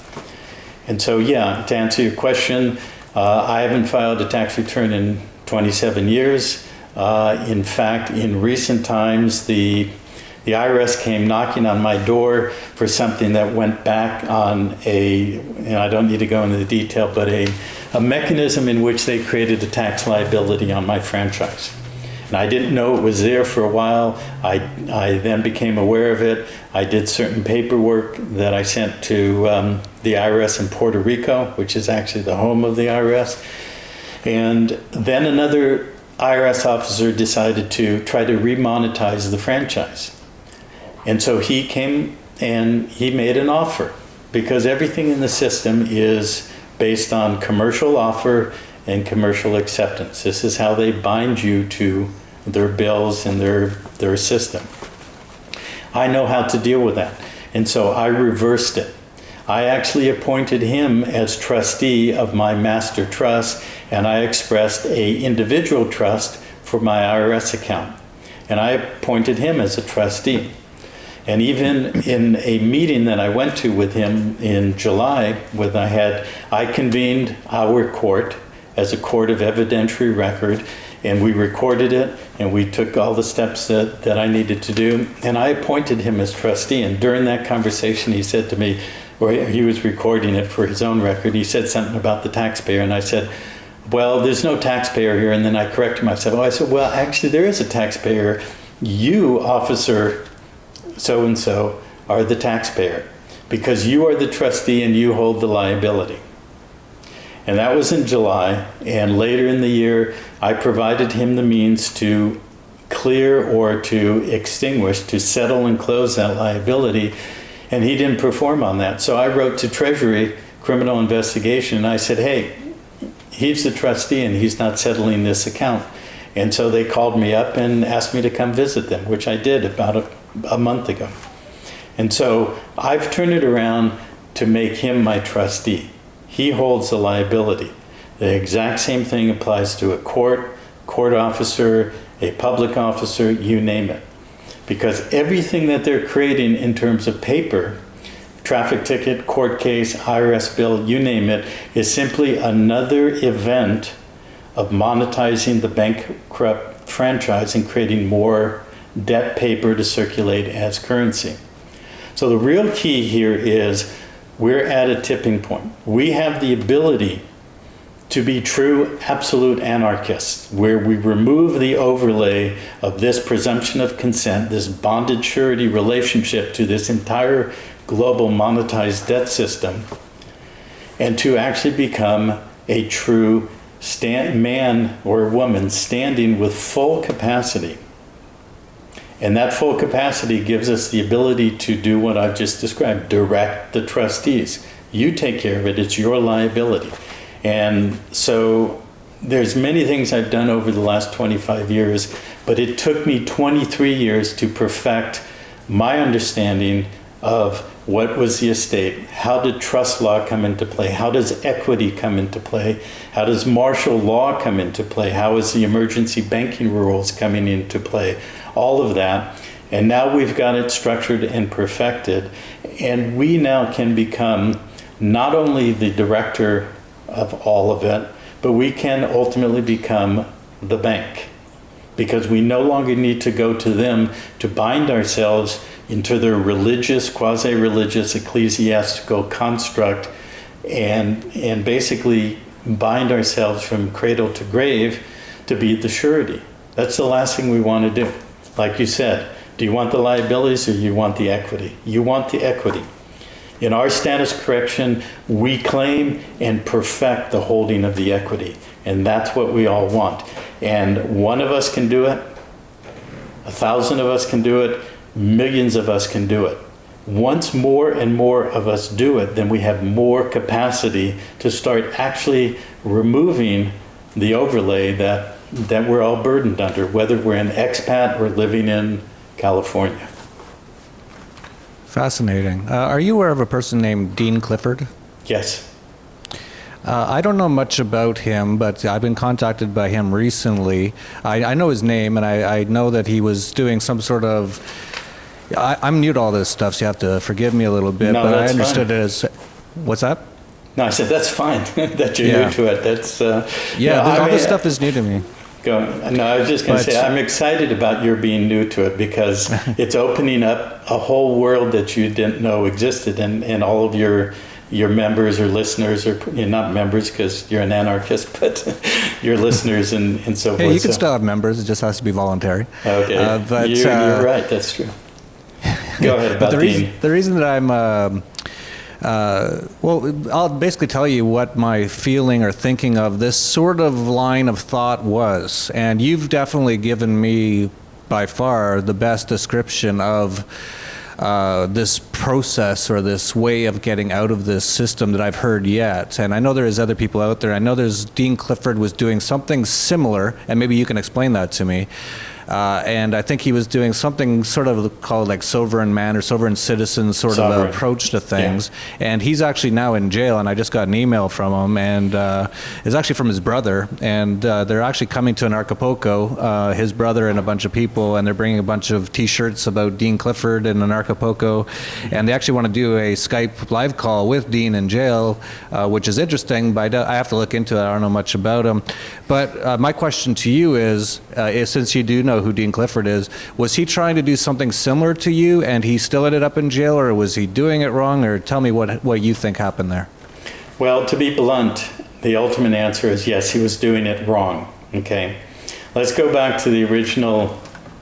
And so, yeah, to answer your question, I haven't filed a tax return in 27 years. In fact, in recent times, the IRS came knocking on my door for something that went back on I don't need to go into the detail, but a mechanism in which they created a tax liability on my franchise. And I didn't know it was there for a while. I then became aware of it. I did certain paperwork that I sent to the IRS in Puerto Rico, which is actually the home of the IRS. And then another IRS officer decided to try to remonetize the franchise. And so he came and he made an offer because everything in the system is based on commercial offer and commercial acceptance. This is how they bind you to their bills and their system. I know how to deal with that. And so I reversed it. I actually appointed him as trustee of my master trust, and I expressed an individual trust for my IRS account. And I appointed him as a trustee. And even in a meeting that I went to with him in July, I convened our court as a court of evidentiary record, and we recorded it, and we took all the steps that I needed to do, and I appointed him as trustee. And during that conversation, he said to me, or he was recording it for his own record, he said something about the taxpayer, and I said, well, there's no taxpayer here. And then I corrected myself. I said, well, actually, there is a taxpayer. You, officer so-and-so, are the taxpayer because you are the trustee and you hold the liability. And that was in July. And later in the year, I provided him the means to clear or to extinguish, to settle and close that liability. And he didn't perform on that. So I wrote to Treasury Criminal Investigation and I said, hey, he's the trustee and he's not settling this account. And so they called me up and asked me to come visit them, which I did about a month ago. And so I've turned it around to make him my trustee. He holds the liability. The exact same thing applies to a court officer, a public officer, you name it. Because everything that they're creating in terms of paper, traffic ticket, court case, IRS bill, you name it, is simply another event of monetizing the bankrupt franchise and creating more debt paper to circulate as currency. So the real key here is we're at a tipping point. We have the ability to be true absolute anarchists, where we remove the overlay of this presumption of consent, this bonded surety relationship to this entire global monetized debt system, and to actually become a true man or woman standing with full capacity. And that full capacity gives us the ability to do what I've just described, direct the trustees. You take care of it, it's your liability. And so there's many things I've done over the last 25 years, but it took me 23 years to perfect my understanding of what was the estate, how did trust law come into play, how does equity come into play, how does martial law come into play, how is the emergency banking rules coming into play, all of that. And now we've got it structured and perfected, and we now can become not only the director of all of it, but we can ultimately become the bank, because we no longer need to go to them to bind ourselves into their religious, quasi-religious, ecclesiastical construct and basically bind ourselves from cradle to grave to be the surety. That's the last thing we want to do. Like you said, do you want the liabilities or you want the equity? You want the equity. In our status correction, we claim and perfect the holding of the equity. And that's what we all want. And one of us can do it, 1,000 of us can do it, millions of us can do it. Once more and more of us do it, then we have more capacity to start actually removing the overlay that we're all burdened under, whether we're an expat or living in California. Fascinating. Are you aware of a person named Dean Clifford? Yes. I don't know much about him, but I've been contacted by him recently. I know his name, and I know that he was doing some sort of... I'm new to all this stuff, so you have to forgive me a little bit, but I understood it as... What's that? No, I said, that's fine that you're new to it. That's all this stuff is new to me. No, I was just going to say, I'm excited about your being new to it, because it's opening up a whole world that you didn't know existed, and all of your members or listeners, or not members because you're an anarchist, but your listeners and so forth. Yeah, you can still have members, it just has to be voluntary. Okay, but you're right, that's true. Go ahead about Dean. The reason that I'm... well, I'll basically tell you what my feeling or thinking of this sort of line of thought was. And you've definitely given me, by far, the best description of this process or this way of getting out of this system that I've heard yet. And I know there's other people out there. I know there's Dean Clifford was doing something similar, and maybe you can explain that to me. And I think he was doing something sort of called like sovereign man or sovereign citizen sort of approach to things. Yeah. And he's actually now in jail, and I just got an email from him, and it's actually from his brother. And they're actually coming to Anarchapulco, his brother and a bunch of people, and they're bringing a bunch of T-shirts about Dean Clifford and Anarchapulco. And they actually want to do a Skype live call with Dean in jail, which is interesting, but I have to look into it. I don't know much about him. But my question to you is since you do know who Dean Clifford is, was he trying to do something similar to you and he still ended up in jail, or was he doing it wrong? Or tell me what you think happened there. Well, to be blunt, the ultimate answer is yes, he was doing it wrong. Okay, let's go back to the original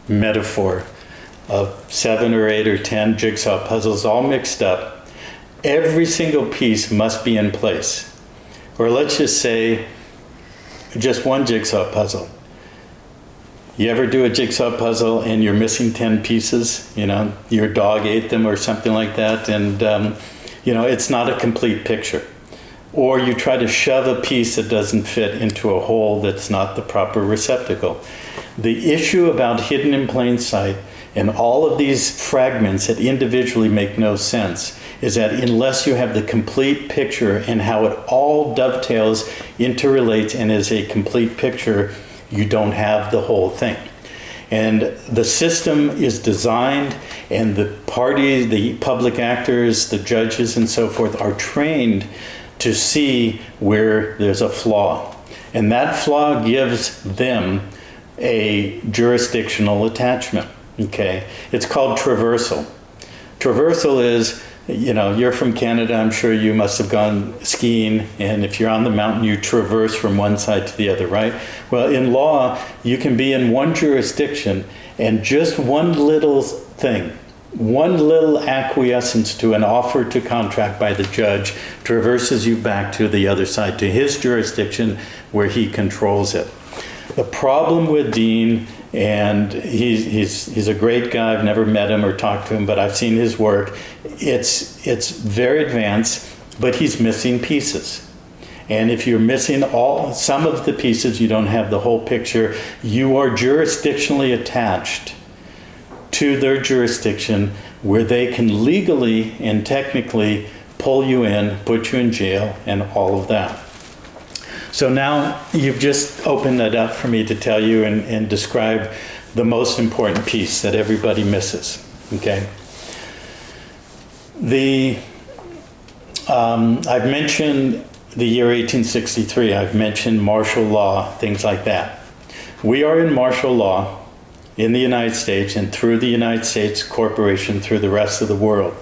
metaphor of 7 or 8 or 10 jigsaw puzzles all mixed up. Every single piece must be in place. Or let's just say just one jigsaw puzzle. You ever do a jigsaw puzzle and you're missing 10 pieces? You know, your dog ate them or something like that, and it's not a complete picture. Or you try to shove a piece that doesn't fit into a hole that's not the proper receptacle. The issue about hidden in plain sight and all of these fragments that individually make no sense is that unless you have the complete picture and how it all dovetails, interrelates, and is a complete picture, you don't have the whole thing. And the system is designed, and the parties, the public actors, the judges and so forth are trained to see where there's a flaw. And that flaw gives them a jurisdictional attachment, okay? It's called traversal. Traversal is, you're from Canada, I'm sure you must have gone skiing, and if you're on the mountain, you traverse from one side to the other, right? Well, in law, you can be in one jurisdiction, and just one little thing, one little acquiescence to an offer to contract by the judge traverses you back to the other side, to his jurisdiction where he controls it. The problem with Dean, and he's a great guy, I've never met him or talked to him, but I've seen his work. It's very advanced, but he's missing pieces. And if you're missing some of the pieces, you don't have the whole picture, you are jurisdictionally attached to their jurisdiction where they can legally and technically pull you in, put you in jail, and all of that. So now you've just opened that up for me to tell you and describe the most important piece that everybody misses, okay? I've mentioned the year 1863, I've mentioned martial law, things like that. We are in martial law in the United States and through the United States Corporation through the rest of the world.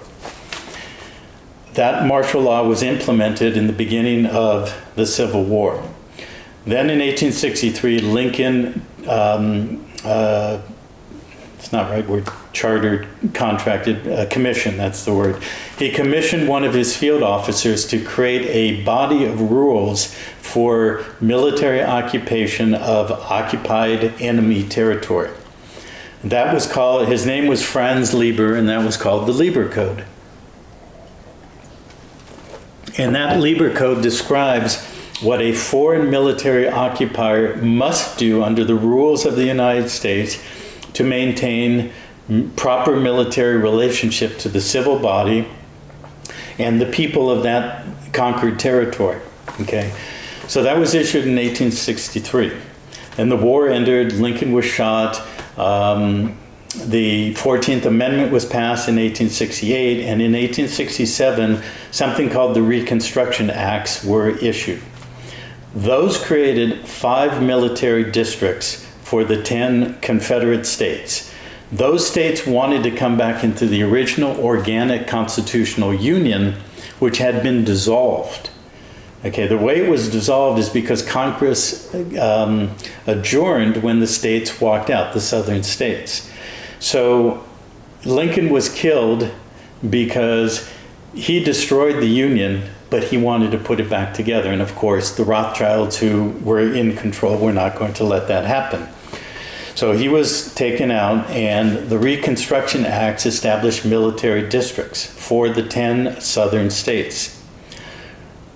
That martial law was implemented in the beginning of the Civil War. Then in 1863, Lincoln, it's not right word, chartered, contracted, commissioned, that's the word. He commissioned one of his field officers to create a body of rules for military occupation of occupied enemy territory. That was called, his name was Franz Lieber, and that was called the Lieber Code. And that Lieber Code describes what a foreign military occupier must do under the rules of the United States to maintain proper military relationship to the civil body and the people of that conquered territory, okay? So that was issued in 1863. And the war ended, Lincoln was shot, the 14th Amendment was passed in 1868, and in 1867, something called the Reconstruction Acts were issued. Those created 5 military districts for the 10 Confederate states. Those states wanted to come back into the original organic constitutional union, which had been dissolved. Okay, the way it was dissolved is because Congress adjourned when the states walked out, the southern states. So Lincoln was killed because he destroyed the Union, but he wanted to put it back together. And of course, the Rothschilds, who were in control, were not going to let that happen. So he was taken out, and the Reconstruction Acts established military districts for the 10 southern states.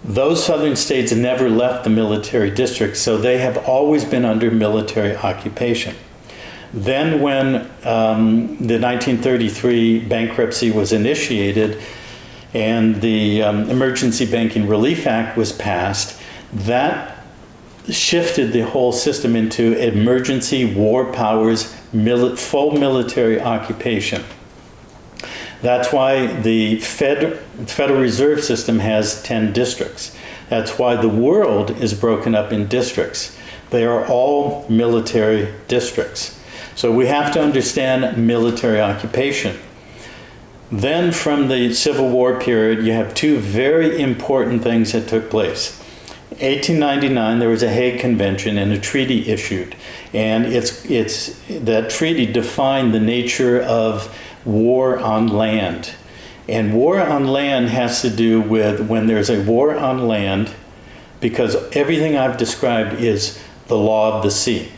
Those southern states never left the military districts, so they have always been under military occupation. Then when the 1933 bankruptcy was initiated and the Emergency Banking Relief Act was passed, that shifted the whole system into emergency war powers, full military occupation. That's why the Federal Reserve System has 10 districts. That's why the world is broken up in districts. They are all military districts. So we have to understand military occupation. Then from the Civil War period, you have 2 very important things that took place. 1899, there was a Hague Convention and a treaty issued. And that treaty defined the nature of war on land. And war on land has to do with when there's a war on land, because everything I've described is the law of the sea.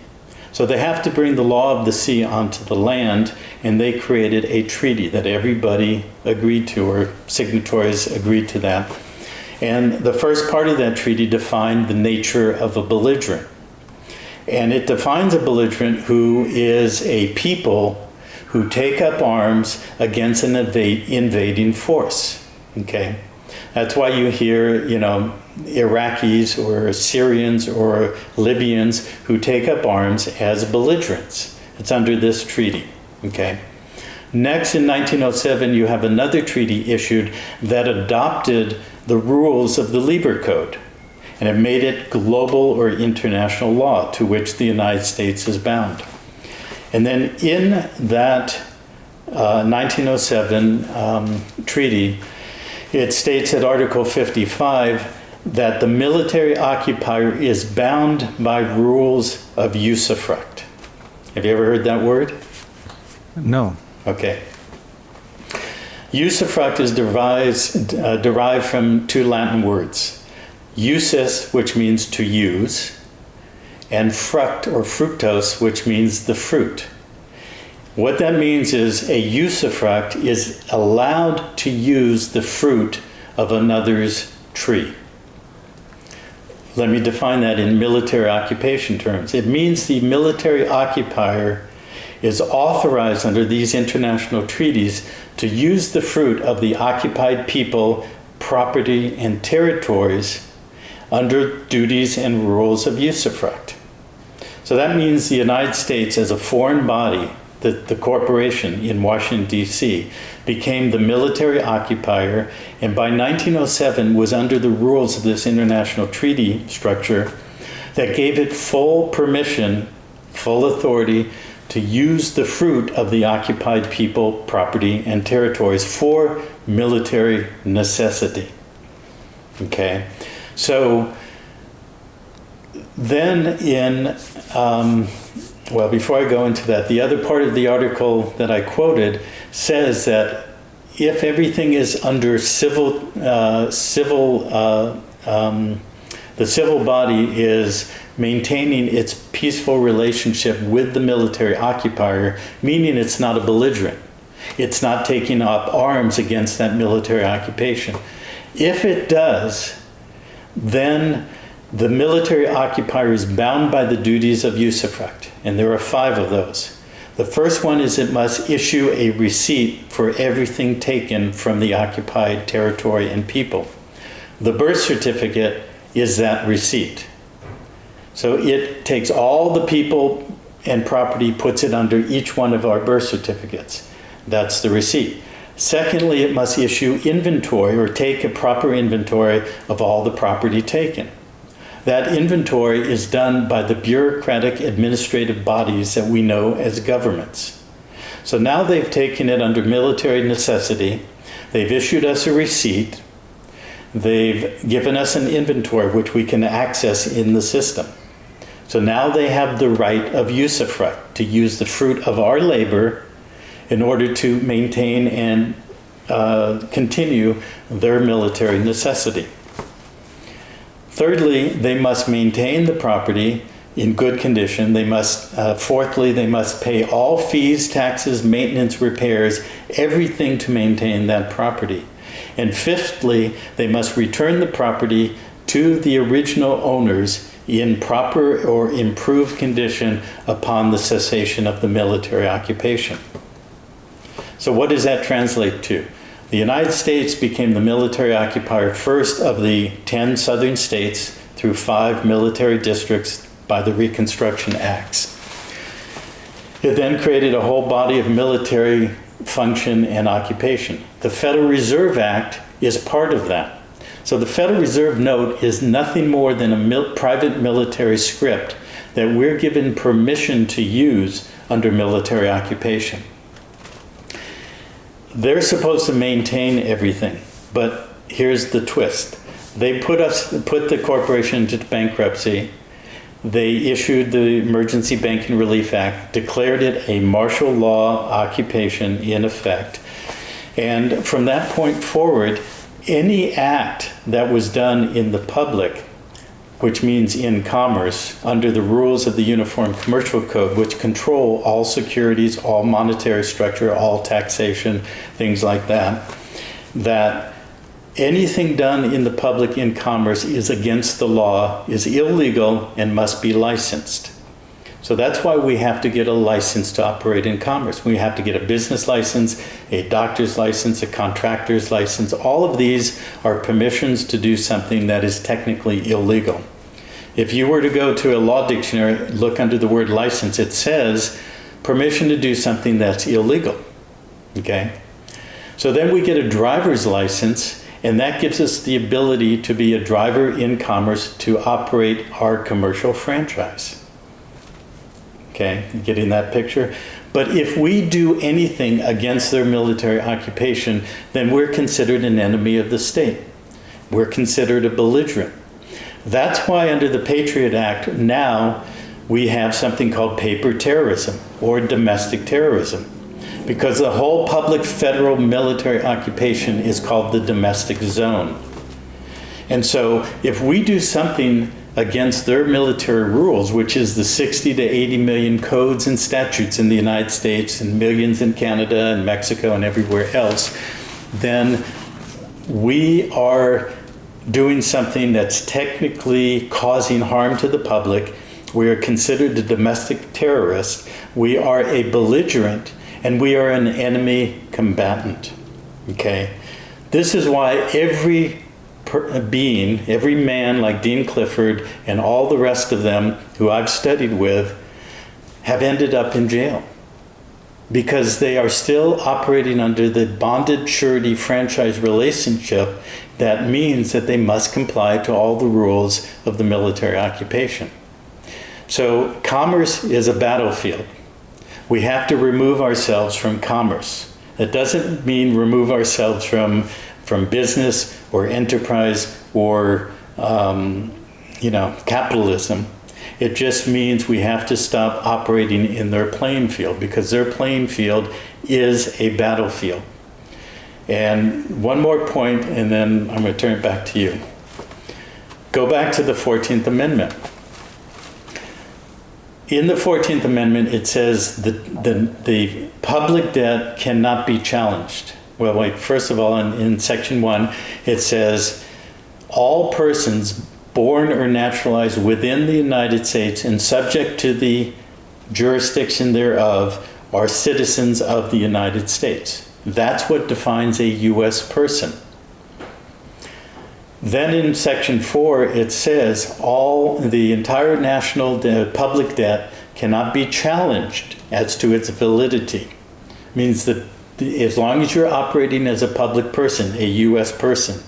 So they have to bring the law of the sea onto the land, and they created a treaty that everybody agreed to, or signatories agreed to that. And the first part of that treaty defined the nature of a belligerent. And it defines a belligerent who is a people who take up arms against an invading force, okay? That's why you hear, Iraqis or Syrians or Libyans who take up arms as belligerents. It's under this treaty, okay? Next, in 1907, you have another treaty issued that adopted the rules of the Lieber Code, and it made it global or international law to which the United States is bound. And then in that 1907 treaty, it states at Article 55 that the military occupier is bound by rules of usufruct. Have you ever heard that word? No. Okay. Usufruct is derived from 2 Latin words. Usus, which means to use, and fruct or fructose, which means the fruit. What that means is a usufruct is allowed to use the fruit of another's tree. let me define that in military occupation terms. It means the military occupier is authorized under these international treaties to use the fruit of the occupied people, property, and territories under duties and rules of usufruct. So that means the United States as a foreign body, the corporation in Washington, D.C., became the military occupier, and by 1907 was under the rules of this international treaty structure that gave it full permission, full authority to use the fruit of the occupied people, property, and territories for military necessity. Okay? So then well, before I go into that, the other part of the article that I quoted says that if everything is under the civil body is maintaining its peaceful relationship with the military occupier, meaning it's not a belligerent. It's not taking up arms against that military occupation. If it does, then the military occupier is bound by the duties of usufruct, and there are 5 of those. The first one is it must issue a receipt for everything taken from the occupied territory and people. The birth certificate is that receipt. So it takes all the people and property, puts it under each one of our birth certificates. That's the receipt. Secondly, it must issue inventory or take a proper inventory of all the property taken. That inventory is done by the bureaucratic administrative bodies that we know as governments. So now they've taken it under military necessity. They've issued us a receipt. They've given us an inventory which we can access in the system. So now they have the right of usufruct to use the fruit of our labor in order to maintain and continue their military necessity. Thirdly, they must maintain the property in good condition. They must, fourthly, they must pay all fees, taxes, maintenance, repairs, everything to maintain that property. And fifthly, they must return the property to the original owners in proper or improved condition upon the cessation of the military occupation. So what does that translate to? The United States became the military occupier first of the 10 southern states through 5 military districts by the Reconstruction Acts. It then created a whole body of military function and occupation. The Federal Reserve Act is part of that. So the Federal Reserve Note is nothing more than a private military script that we're given permission to use under military occupation. They're supposed to maintain everything, but here's the twist. They put the corporation into bankruptcy. They issued the Emergency Banking Relief Act, declared it a martial law occupation in effect. And from that point forward, any act that was done in the public, which means in commerce, under the rules of the Uniform Commercial Code, which control all securities, all monetary structure, all taxation, things like that, that anything done in the public in commerce is against the law, is illegal, and must be licensed. So that's why we have to get a license to operate in commerce. We have to get a business license, a doctor's license, a contractor's license. All of these are permissions to do something that is technically illegal. If you were to go to a law dictionary, look under the word license, it says permission to do something that's illegal. Okay? So then we get a driver's license, and that gives us the ability to be a driver in commerce to operate our commercial franchise. Okay, getting that picture? But if we do anything against their military occupation, then we're considered an enemy of the state. We're considered a belligerent. That's why under the Patriot Act, now we have something called paper terrorism or domestic terrorism, because the whole public federal military occupation is called the domestic zone. And so if we do something against their military rules, which is the 60 to 80 million codes and statutes in the United States and millions in Canada and Mexico and everywhere else, then we are doing something that's technically causing harm to the public, we are considered a domestic terrorist, we are a belligerent, and we are an enemy combatant. Okay? This is why every being, every man like Dean Clifford and all the rest of them who I've studied with have ended up in jail, because they are still operating under the bonded surety franchise relationship that means that they must comply to all the rules of the military occupation. So commerce is a battlefield. We have to remove ourselves from commerce. That doesn't mean remove ourselves from business or enterprise or capitalism. It just means we have to stop operating in their playing field, because their playing field is a battlefield. And one more point, and then I'm going to turn it back to you. Go back to the 14th Amendment. In the 14th Amendment, it says the public debt cannot be challenged. Well, wait, first of all, in Section 1, it says, all persons born or naturalized within the United States and subject to the jurisdiction thereof are citizens of the United States. That's what defines a U.S. person. Then in Section 4, it says the entire national public debt cannot be challenged as to its validity. It means that as long as you're operating as a public person, a U.S. person,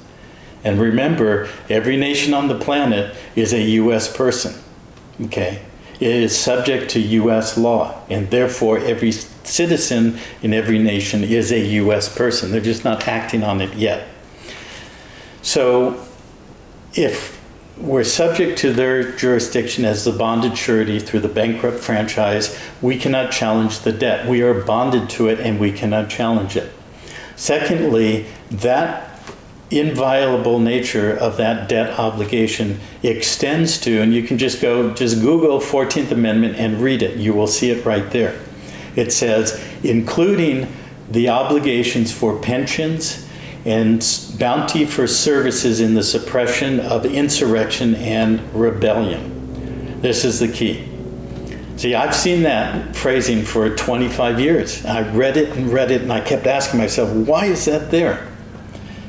and remember, every nation on the planet is a U.S. person, okay? It is subject to U.S. law, and therefore every citizen in every nation is a U.S. person. They're just not acting on it yet. So if we're subject to their jurisdiction as the bonded surety through the bankrupt franchise, we cannot challenge the debt. We are bonded to it and we cannot challenge it. Secondly, that inviolable nature of that debt obligation extends to, and you can just Google 14th Amendment and read it. You will see it right there. It says, including the obligations for pensions and bounty for services in the suppression of insurrection and rebellion. This is the key. See, I've seen that phrasing for 25 years. I read it, and I kept asking myself, why is that there?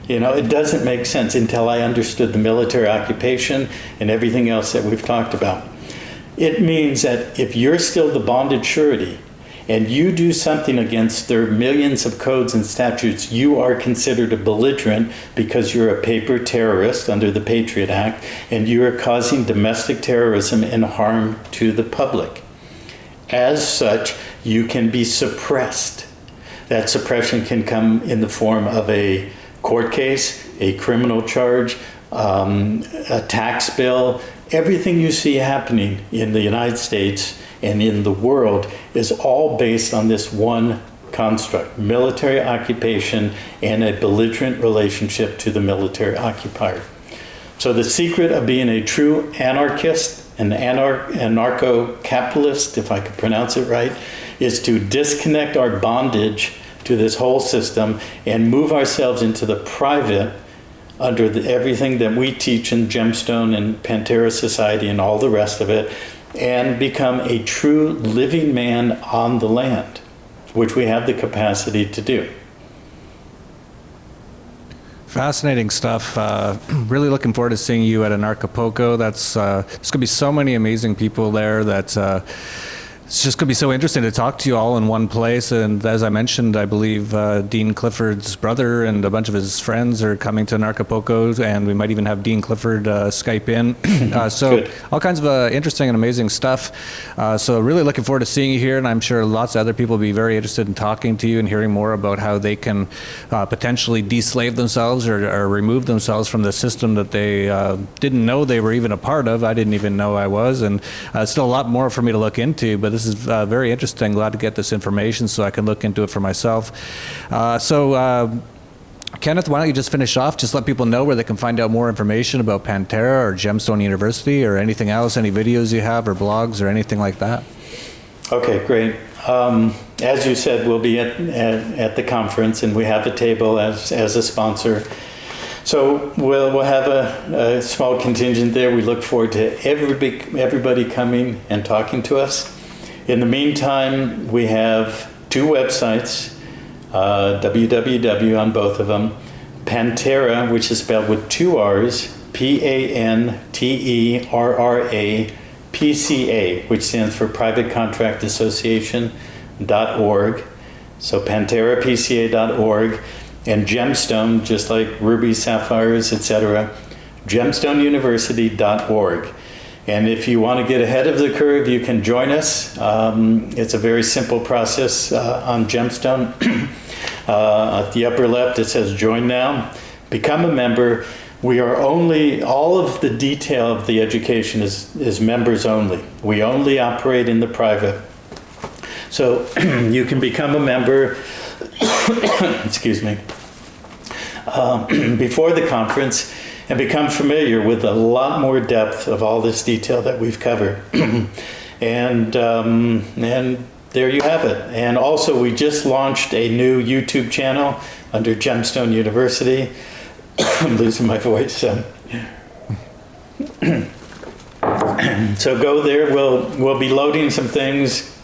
It doesn't make sense until I understood the military occupation and everything else that we've talked about. It means that if you're still the bonded surety and you do something against their millions of codes and statutes, you are considered a belligerent because you're a paper terrorist under the Patriot Act, and you are causing domestic terrorism and harm to the public. As such, you can be suppressed. That suppression can come in the form of a court case, a criminal charge, a tax bill. Everything you see happening in the United States and in the world is all based on this one construct: military occupation and a belligerent relationship to the military occupier. So the secret of being a true anarchist, an anarcho-capitalist, if I could pronounce it right, is to disconnect our bondage to this whole system and move ourselves into the private under everything that we teach in Gemstone and Pantera Society and all the rest of it, and become a true living man on the land, which we have the capacity to do. Fascinating stuff. Really looking forward to seeing you at Anarchapulco. There's going to be so many amazing people there that it's just going to be so interesting to talk to you all in one place. And as I mentioned, I believe Dean Clifford's brother and a bunch of his friends are coming to Anarchapulco, and we might even have Dean Clifford Skype in. So good. All kinds of interesting and amazing stuff. So really looking forward to seeing you here, and I'm sure lots of other people will be very interested in talking to you and hearing more about how they can potentially deslave themselves or remove themselves from the system that they didn't know they were even a part of. I didn't even know I was, and still a lot more for me to look into, but this is very interesting. Glad to get this information so I can look into it for myself. Kenneth, why don't you just finish off? Just let people know where they can find out more information about Pantera or Gemstone University or anything else, any videos you have or blogs or anything like that. Okay, great. As you said, we'll be at the conference, and we have a table as a sponsor. So we'll have a small contingent there. We look forward to everybody coming and talking to us. In the meantime, we have 2 websites, www on both of them. Pantera, which is spelled with 2 R's, Panterra, PCA, which stands for Private Contract Association.org. So PanteraPCA.org. And Gemstone, just like rubies, sapphires, etc., gemstoneuniversity.org. And if you want to get ahead of the curve, you can join us. It's a very simple process on Gemstone. At the upper left, it says Join Now. Become a member. We are only, all of the detail of the education is members only. We only operate in the private. So you can become a member excuse me, before the conference and become familiar with a lot more depth of all this detail that we've covered. and there you have it. And also we just launched a new YouTube channel under Gemstone University. I'm losing my voice. So go there. We'll be loading some things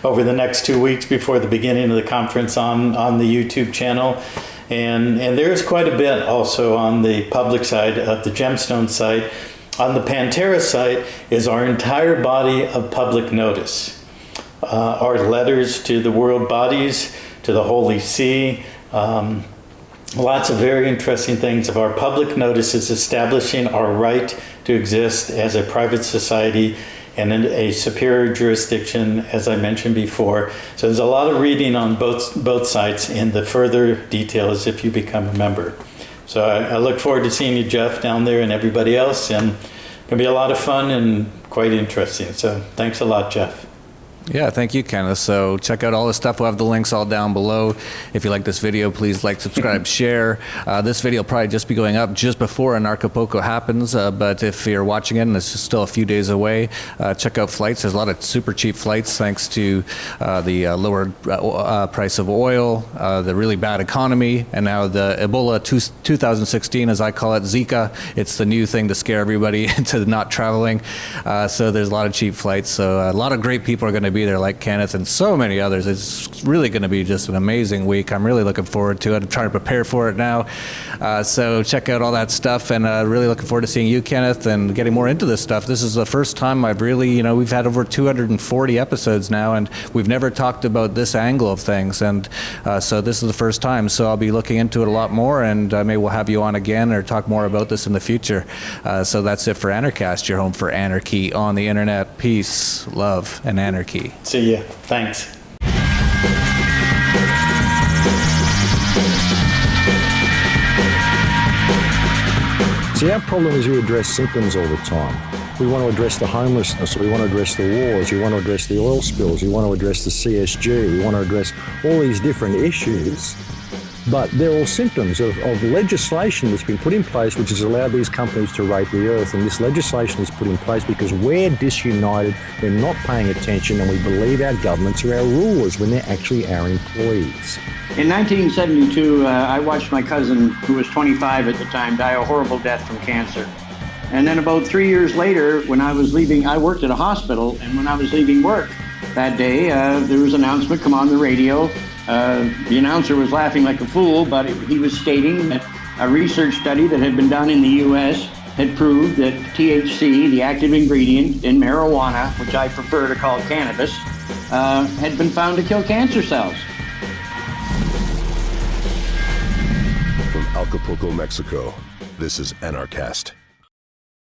over the next 2 weeks before the beginning of the conference on the YouTube channel. And there's quite a bit also on the public side of the Gemstone site. On the Pantera site is our entire body of public notice. Our letters to the world bodies, to the Holy See, lots of very interesting things of our public notices establishing our right to exist as a private society and in a superior jurisdiction, as I mentioned before. So there's a lot of reading on both sites in the further details if you become a member. So I look forward to seeing you, Jeff, down there and everybody else, and it's going to be a lot of fun and quite interesting. So thanks a lot, Jeff. Yeah, thank you, Kenneth. So check out all the stuff. We'll have the links all down below. If you like this video, please like, subscribe, share. This video will probably just be going up just before Anarchapulco happens, but if you're watching it and it's still a few days away, check out flights. There's a lot of super cheap flights thanks to the lower price of oil, the really bad economy, and now the Ebola 2016, as I call it, Zika. It's the new thing to scare everybody into not traveling. So there's a lot of cheap flights. So a lot of great people are going to be there, like Kenneth and so many others. It's really going to be just an amazing week. I'm really looking forward to it. I'm trying to prepare for it now. So check out all that stuff, and really looking forward to seeing you, Kenneth, and getting more into this stuff. This is the first time I've really, we've had over 240 episodes now, and we've never talked about this angle of things. And so this is the first time. So I'll be looking into it a lot more, and maybe we'll have you on again or talk more about this in the future. So that's it for Anarchast, your home for anarchy on the internet. Peace, love, and anarchy. See ya. Thanks. See, our problem is we address symptoms all the time. We want to address the homelessness, we want to address the wars, we want to address the oil spills, we want to address the CSG, we want to address all these different issues. But they're all symptoms of legislation that's been put in place which has allowed these companies to rape the earth. And this legislation is put in place because we're disunited, we're not paying attention, and we believe our governments are our rulers when they're actually our employees. In 1972, I watched my cousin, who was 25 at the time, die a horrible death from cancer. And then about 3 years later, when I was leaving, I worked at a hospital, and when I was leaving work that day, there was an announcement come on the radio. The announcer was laughing like a fool, but he was stating that a research study that had been done in the U.S. had proved that THC, the active ingredient in marijuana, which I prefer to call cannabis, had been found to kill cancer cells. From Acapulco, Mexico, this is Anarchast.